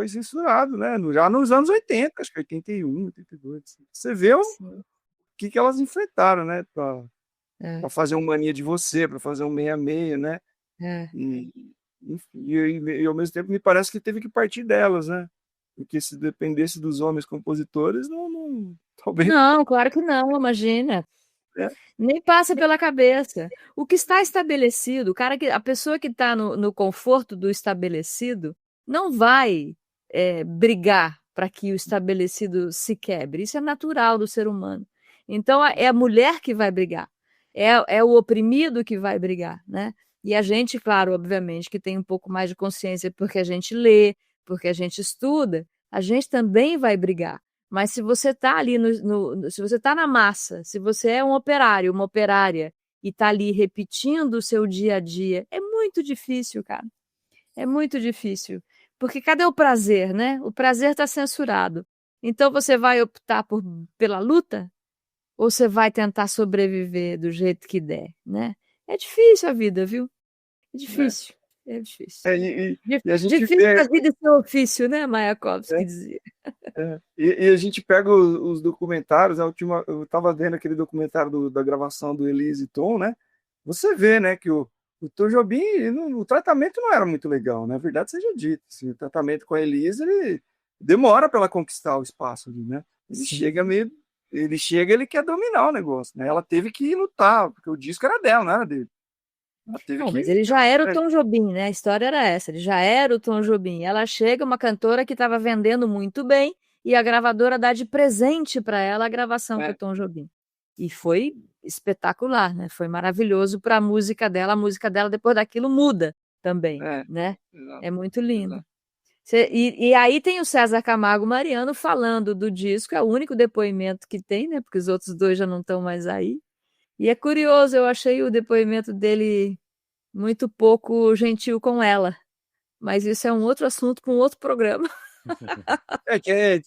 censurado, né? Já nos anos 80, acho que 81, 82. Assim. Você vê o Sim. que elas enfrentaram, né? É, Pra fazer um Mania de Você, para fazer um 66, né? é. E, enfim, e ao mesmo tempo me parece que teve que partir delas, né? Porque se dependesse dos homens compositores, talvez. Não, claro que não, imagina. Né? Nem passa pela cabeça. O que está estabelecido, a pessoa que está no conforto do estabelecido, não vai brigar para que o estabelecido se quebre. Isso é natural do ser humano. Então, é a mulher que vai brigar, é o oprimido que vai brigar, né? E a gente, claro, obviamente, que tem um pouco mais de consciência porque a gente lê, porque a gente estuda, a gente também vai brigar. Mas se você está ali, se você está na massa, se você é um operário, uma operária, e está ali repetindo o seu dia a dia, é muito difícil, cara. É muito difícil. Porque cadê o prazer, né? O prazer está censurado. Então você vai optar pela luta ou você vai tentar sobreviver do jeito que der, né? É difícil a vida, viu? É Né? difícil. É difícil. É, e a gente Difícil vê. a vida e seu ofício, né, Mayakovsky Né? dizia. E a gente pega os documentários, eu estava vendo aquele documentário da gravação do Elise e Tom, né? Você vê, né, que o Tom Jobim, o tratamento não era muito legal, na verdade seja dito. Assim, o tratamento com a Elise, ele demora para ela conquistar o espaço ali, né? Ele chega Sim. meio. Ele quer dominar o negócio, né? Ela teve que lutar, porque o disco era dela, não era dele. Ela teve Não, mas que. ele já era o Tom Jobim, né? A história era essa, ele já era o Tom Jobim. Ela chega, uma cantora que estava vendendo muito bem, e a gravadora dá de presente para ela a gravação com o É, Tom Jobim. E foi espetacular, né? Foi maravilhoso para a música dela. A música dela, depois daquilo, muda também, é, né? exato, É muito lindo. exato. E aí tem o César Camargo Mariano falando do disco, é o único depoimento que tem, né? Porque os outros dois já não estão mais aí. E é curioso, eu achei o depoimento dele muito pouco gentil com ela. Mas isso é um outro assunto para um outro programa.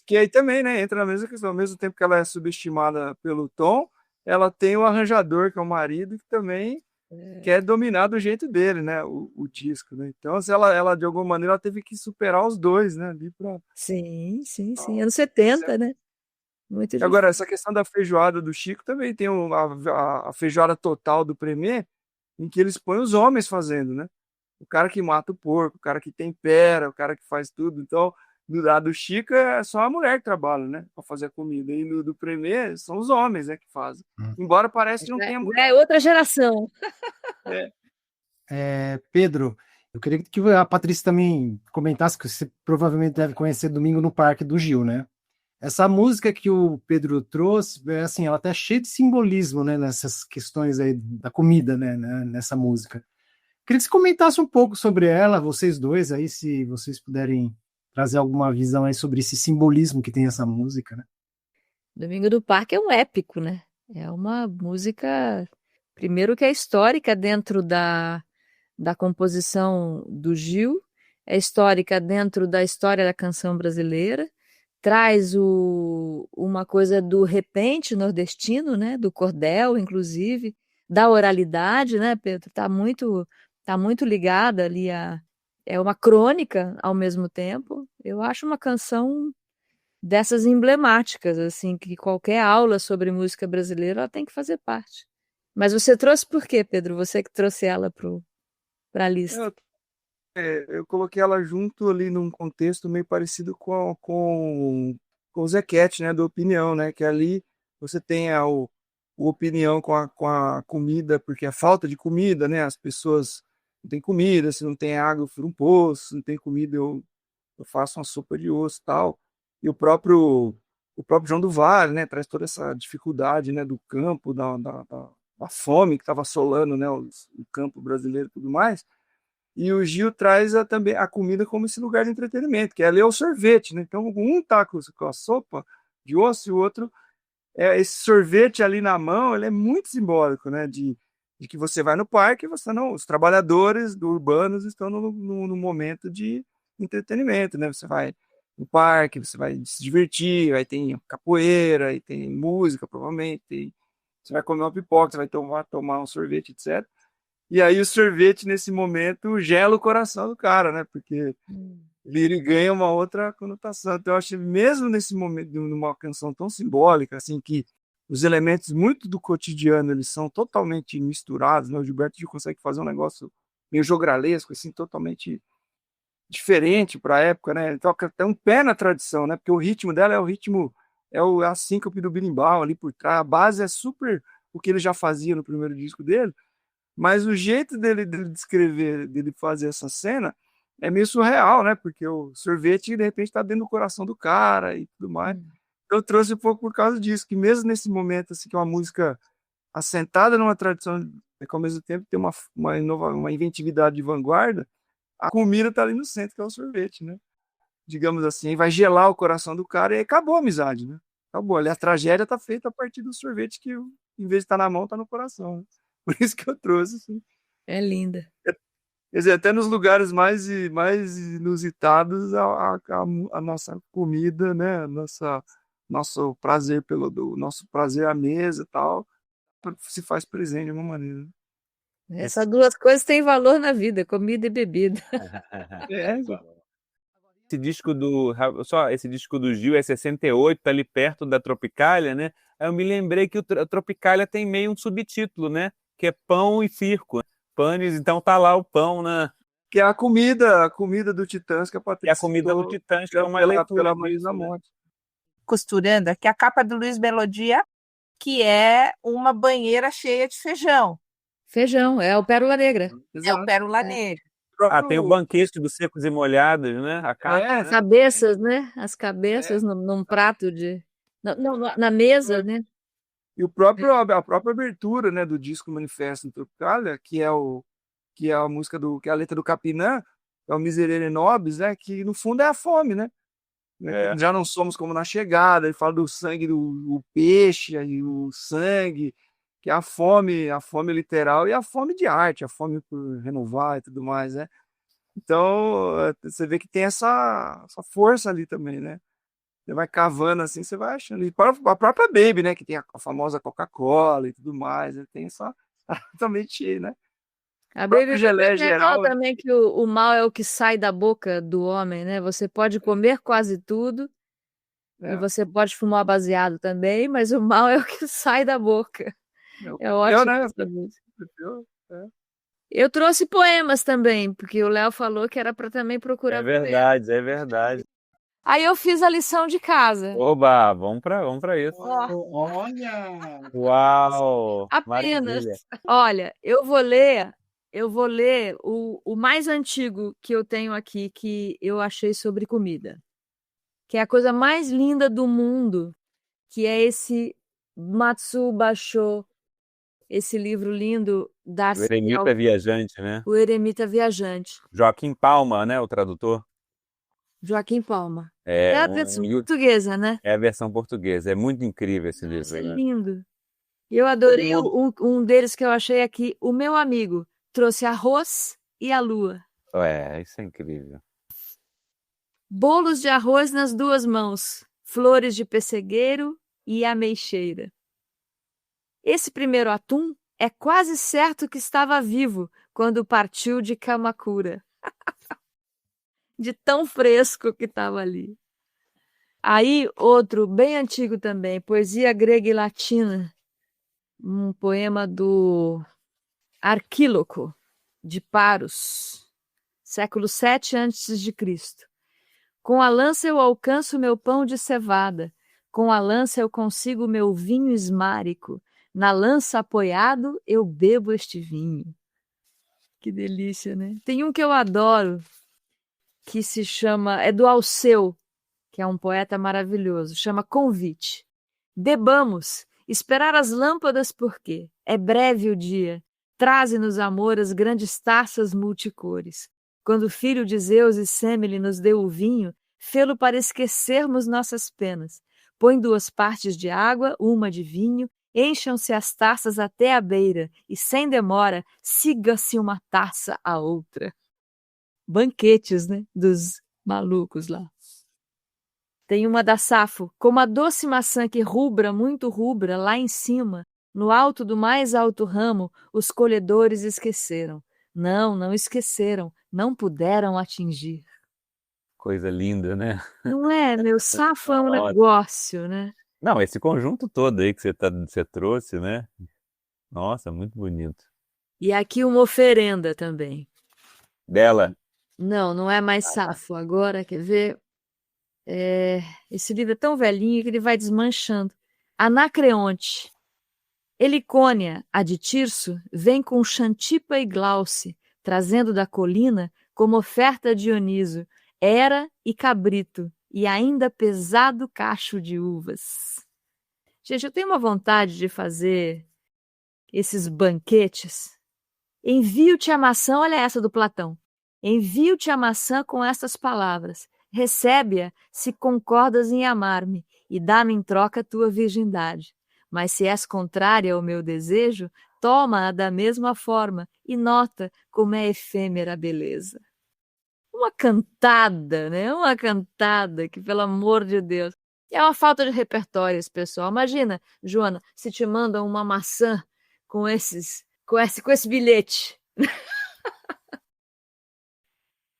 Que aí também, né, entra na mesma questão. Ao mesmo tempo que ela é subestimada pelo Tom, ela tem o arranjador, que é o marido, que também quer dominar do jeito dele, né, o disco, né? Então, se ela de alguma maneira, ela teve que superar os dois, né, ali pra... Sim, sim, sim. Anos Isso 70, né? Muito Agora, difícil. essa questão da feijoada do Chico também tem a feijoada total do Premier, em que eles põem os homens fazendo, né? O cara que mata o porco, o cara que tempera, o cara que faz tudo. Então, do Chico é só a mulher que trabalha, né, para fazer a comida. E no do Premier são os homens, né, que fazem. Embora parece que não tenha muito. É outra geração. Pedro, eu queria que a Patrícia também comentasse, que você provavelmente deve conhecer Domingo no Parque do Gil, né? Essa música que o Pedro trouxe, assim, ela tá cheia de simbolismo, né, nessas questões aí da comida, né, nessa música. Queria que você comentasse um pouco sobre ela, vocês dois aí, se vocês puderem trazer alguma visão aí sobre esse simbolismo que tem essa música, né? Domingo do Parque é um épico, né? É uma música, primeiro que é histórica dentro da composição do Gil, é histórica dentro da história da canção brasileira, traz uma coisa do repente nordestino, né? Do cordel, inclusive, da oralidade, né, Pedro? Tá muito ligada ali é uma crônica ao mesmo tempo. Eu acho uma canção dessas emblemáticas, assim, que qualquer aula sobre música brasileira ela tem que fazer parte. Mas você trouxe por quê, Pedro? Você que trouxe ela para a lista. Eu coloquei ela junto ali num contexto meio parecido com o Zequete, né, do Opinião, né, que ali você tem o Opinião com a comida, porque a falta de comida, né, as pessoas não têm comida, se não tem água eu furo um poço, se não tem comida eu faço uma sopa de osso e tal. E o próprio João do Vale, né, traz toda essa dificuldade, né, do campo, da fome que estava assolando, né, o campo brasileiro e tudo mais. E o Gil traz também a comida como esse lugar de entretenimento, que ali é o sorvete, né? Então, um tá com a sopa de osso e o outro esse sorvete ali na mão, ele é muito simbólico, né? De que você vai no parque, os trabalhadores urbanos estão no momento de entretenimento, né? Você vai no parque, você vai se divertir, aí tem capoeira, aí tem música, provavelmente, você vai comer uma pipoca, você vai tomar um sorvete, etc. E aí o sorvete, nesse momento, gela o coração do cara, né? Porque ele ganha uma outra conotação. Então, eu acho que mesmo nesse momento, numa canção tão simbólica, assim, que os elementos muito do cotidiano, eles são totalmente misturados, né? O Gilberto Gil consegue fazer um negócio meio jogralesco, assim, totalmente diferente para a época, né? Ele toca até um pé na tradição, né? Porque o ritmo dela é o ritmo, a síncope do berimbau ali por trás. A base é super o que ele já fazia no primeiro disco dele, mas o jeito dele descrever, dele fazer essa cena, é meio surreal, né? Porque o sorvete, de repente, está dentro do coração do cara e tudo mais. Eu trouxe um pouco por causa disso, que mesmo nesse momento, assim, que é uma música assentada numa tradição, que ao mesmo tempo tem uma inventividade de vanguarda, a comida está ali no centro, que é o sorvete, né? Digamos assim, vai gelar o coração do cara e aí acabou a amizade, né? Acabou. Ali a tragédia está feita a partir do sorvete que, em vez de estar na mão, está no coração, né? Por isso que eu trouxe, assim. É linda. Quer dizer, até nos lugares mais inusitados, a nossa comida, né? Nosso prazer nosso prazer à mesa e tal, se faz presente de uma maneira. Essas duas coisas têm valor na vida, comida e bebida. Esse disco do Gil é 68, tá ali perto da Tropicália, né? Aí eu me lembrei que a Tropicália tem meio um subtítulo, né? Que é pão e circo. Panes, então tá lá o pão na... Que é a comida do Titãs que a Patrícia... É a comida do Titãs, que é uma leitura pela Marisa Monte. Costurando aqui a capa do Luiz Melodia, que é uma banheira cheia de feijão. Feijão, é o Pérola Negra. É o Pérola Negra. Tem o banquete dos secos e molhados, né? A capa, As cabeças, né? As cabeças num prato de... na mesa, né? E a própria abertura, né, do disco Manifesto Tropicália, que é a música que é a letra do Capinã, é o Miserere Nobis, né, que no fundo é a fome, né? Já não somos como na chegada, ele fala do sangue do peixe e o sangue, que é a fome literal e a fome de arte, a fome por renovar e tudo mais, né? Então, você vê que tem essa força ali também, né? Você vai cavando assim, você vai achando. E a própria Baby, né? Que tem a famosa Coca-Cola e tudo mais. Tem essa também cheio, né? A Baby Gelé geral também que o mal é o que sai da boca do homem, né? Você pode comer quase tudo e você pode fumar baseado também, mas o mal é o que sai da boca. É ótimo. Eu trouxe poemas também, porque o Léo falou que era para também procurar. É verdade. Aí eu fiz a lição de casa. Oba, vamos pra isso. Olha! Uau! Apenas. Maravilha. Olha, eu vou ler o mais antigo que eu tenho aqui, que eu achei sobre comida, que é a coisa mais linda do mundo, que é esse Matsu Basho, esse livro lindo da O Eremita Viajante, né? O Eremita Viajante, Joaquim Palma, né? O tradutor. Joaquim Palma. É, É a um versão livro- portuguesa, né? é a versão portuguesa. É muito incrível esse livro Nossa, é aí, né? lindo. E eu adorei Todo um deles que eu achei aqui. O meu amigo trouxe arroz e a lua. Isso é incrível. Bolos de arroz nas duas mãos, flores de pessegueiro e ameixeira. Esse primeiro atum é quase certo que estava vivo quando partiu de Kamakura. De tão fresco que estava ali. Aí, outro bem antigo também, poesia grega e latina, um poema do Arquíloco, de Paros, século 7 a.C. Com a lança eu alcanço meu pão de cevada, com a lança eu consigo meu vinho esmárico, na lança apoiado eu bebo este vinho. Que delícia, né? Tem um que eu adoro, que se chama, é do Alceu, que é um poeta maravilhoso, chama Convite. Bebamos, esperar as lâmpadas porque é breve o dia, traze-nos amor as grandes taças multicores. Quando o filho de Zeus e Semele nos deu o vinho, fê-lo para esquecermos nossas penas. Põe 2 partes de água, 1 de vinho, encham-se as taças até a beira, e sem demora, siga-se uma taça a outra. Banquetes, né, dos malucos lá. Tem uma da Safo, como a doce maçã que rubra, muito rubra, lá em cima, no alto do mais alto ramo, os colhedores esqueceram. Não esqueceram, não puderam atingir. Coisa linda, né? Não é, meu? Safo é um Nossa. negócio, né? Não, esse conjunto todo aí que você trouxe, né? Nossa, muito bonito. E aqui uma oferenda também. Dela. Não é mais Safo. Agora, quer ver? Esse livro é tão velhinho que ele vai desmanchando. Anacreonte. Helicônia, a de Tirso, vem com Xantipa e Glauce, trazendo da colina, como oferta a Dioniso, Hera e cabrito, e ainda pesado cacho de uvas. Gente, eu tenho uma vontade de fazer esses banquetes. Envio-te a maçã, olha essa do Platão. Envio-te a maçã com estas palavras. Recebe-a se concordas em amar-me, e dá-me em troca tua virgindade. Mas se és contrária ao meu desejo, toma-a da mesma forma e nota como é efêmera a beleza. Uma cantada, né? Uma cantada que, pelo amor de Deus, é uma falta de repertório esse pessoal. Imagina, Joana, se te mandam uma maçã com esse bilhete.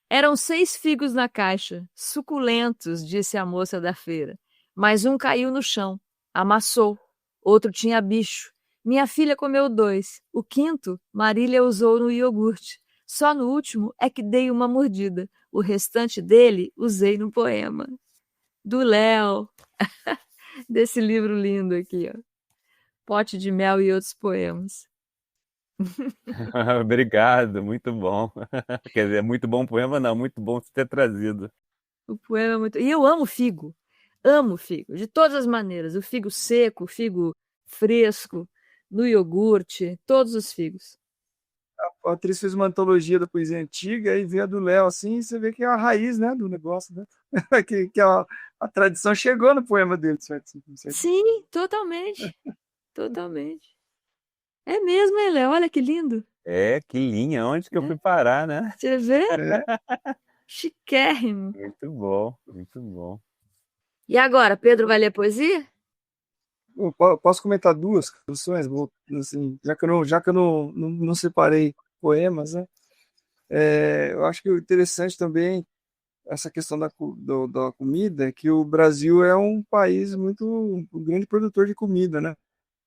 Eram 6 figos na caixa, suculentos, disse a moça da feira. Mas um caiu no chão, amassou. Outro tinha bicho. Minha filha comeu 2. O quinto, Marília usou no iogurte. Só no último é que dei uma mordida. O restante dele usei no poema. Do Léo. Desse livro lindo aqui, ó. Pote de Mel e Outros Poemas. Obrigado, muito bom. Quer dizer, muito bom poema, não, muito bom você ter trazido. O poema é muito... E eu amo figo. Amo figo, de todas as maneiras. O figo seco, o figo fresco, no iogurte, todos os figos. A atriz fez uma antologia da poesia antiga, aí vê a do Léo assim, e você vê que é a raiz, né, do negócio, né? que a tradição chegou no poema dele, certo? Sim, totalmente. Totalmente. É mesmo, hein, Léo? Olha que lindo. Que linha, onde que eu fui parar, né? Você vê? É. Chiquérrimo. Muito bom, muito bom. E agora, Pedro vai ler poesia? Eu posso comentar 2 traduções, assim, já que eu não separei poemas, né? Eu acho que o interessante também essa questão da comida é que o Brasil é um país um grande produtor de comida, né?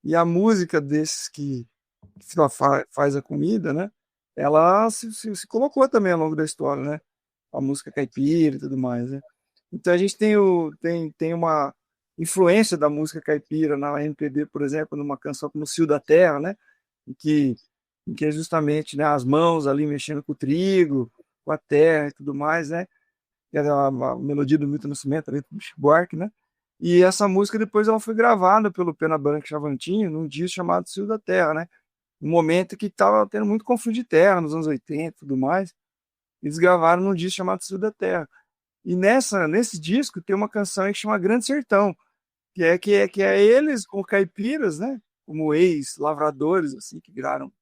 E a música desses que faz a comida, né? Ela se colocou também ao longo da história, né? A música caipira e tudo mais, né? Então a gente tem uma influência da música caipira na MPB, por exemplo, numa canção como Cio da Terra, né? Em que é justamente, né, as mãos ali mexendo com o trigo, com a terra e tudo mais, né? Que era uma melodia do Milton Nascimento, ali, do Chico Buarque, né? E essa música depois ela foi gravada pelo Pena Branca e Chavantinho num disco chamado Cio da Terra, né? Um momento que estava tendo muito conflito de terra nos anos 80 e tudo mais. Eles gravaram num disco chamado Cio da Terra. E nesse disco tem uma canção aí que chama Grande Sertão, que é eles como caipiras, né? Como ex-lavradores, assim, que viraram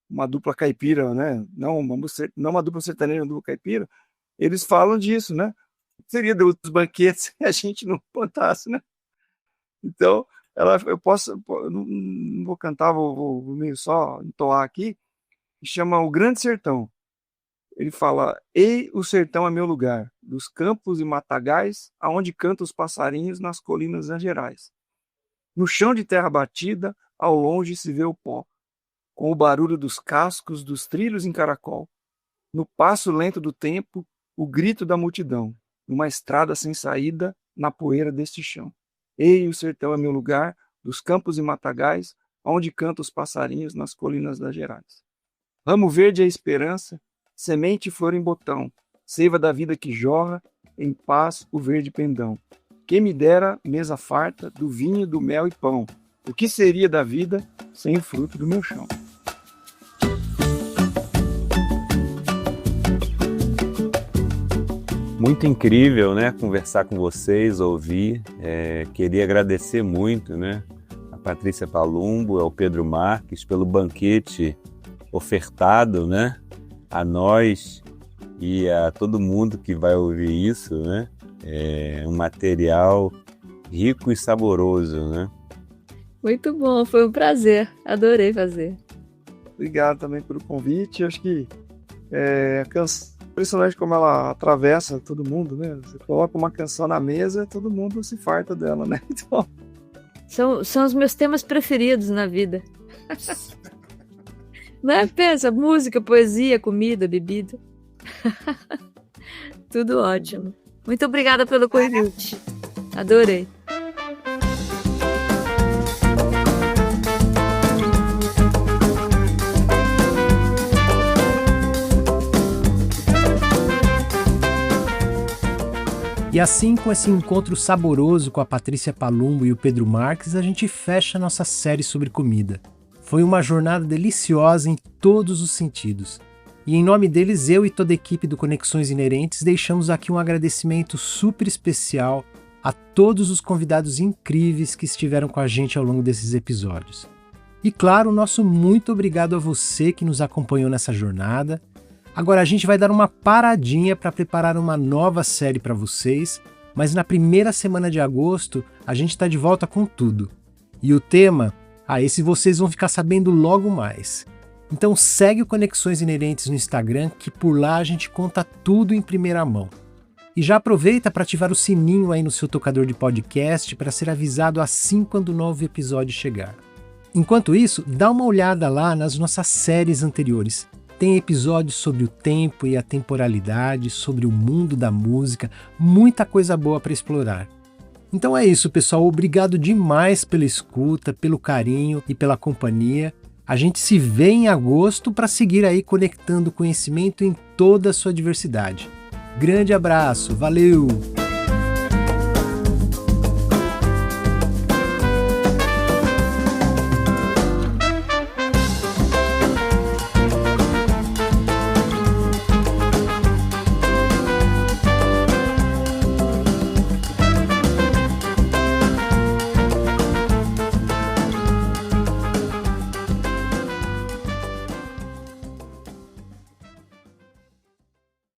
uma dupla caipira, né? Não uma dupla sertaneja, uma dupla caipira. Eles falam disso, né? Seria dos banquetes se a gente não plantasse, né? Então, eu não vou cantar, vou meio só entoar aqui, que chama O Grande Sertão. Ele fala: Ei, o sertão é meu lugar, dos campos e matagais, aonde cantam os passarinhos nas colinas angerais. No chão de terra batida, ao longe se vê o pó, com o barulho dos cascos dos trilhos em caracol. No passo lento do tempo, o grito da multidão, numa estrada sem saída, na poeira deste chão. Ei, o sertão é meu lugar, dos campos e matagais, aonde cantam os passarinhos nas colinas das Gerais. Ramo verde é a esperança, semente e flor em botão, seiva da vida que jorra, em paz o verde pendão. Quem me dera mesa farta do vinho, do mel e pão, o que seria da vida sem o fruto do meu chão? Muito incrível, né, conversar com vocês, ouvir. Queria agradecer muito, né, a Patrícia Palumbo, ao Pedro Marques, pelo banquete ofertado, né, a nós e a todo mundo que vai ouvir isso, né? É um material rico e saboroso, né? Muito bom, foi um prazer. Adorei fazer. Obrigado também pelo convite. Acho que impressionante como ela atravessa todo mundo, né? Você coloca uma canção na mesa, todo mundo se farta dela, né? Então... São os meus temas preferidos na vida. Né? Pensa, música, poesia, comida, bebida. Tudo ótimo. Muito obrigada pelo convite. Adorei. E assim, com esse encontro saboroso com a Patrícia Palumbo e o Pedro Marques, a gente fecha nossa série sobre comida. Foi uma jornada deliciosa em todos os sentidos. E em nome deles, eu e toda a equipe do Conexões Inerentes deixamos aqui um agradecimento super especial a todos os convidados incríveis que estiveram com a gente ao longo desses episódios. E claro, nosso muito obrigado a você que nos acompanhou nessa jornada. Agora a gente vai dar uma paradinha para preparar uma nova série para vocês, mas na primeira semana de agosto a gente está de volta com tudo. E o tema, esse vocês vão ficar sabendo logo mais. Então segue o Conexões Inerentes no Instagram, que por lá a gente conta tudo em primeira mão. E já aproveita para ativar o sininho aí no seu tocador de podcast para ser avisado assim quando o novo episódio chegar. Enquanto isso, dá uma olhada lá nas nossas séries anteriores. Tem episódios sobre o tempo e a temporalidade, sobre o mundo da música, muita coisa boa para explorar. Então é isso, pessoal. Obrigado demais pela escuta, pelo carinho e pela companhia. A gente se vê em agosto para seguir aí conectando conhecimento em toda a sua diversidade. Grande abraço, valeu!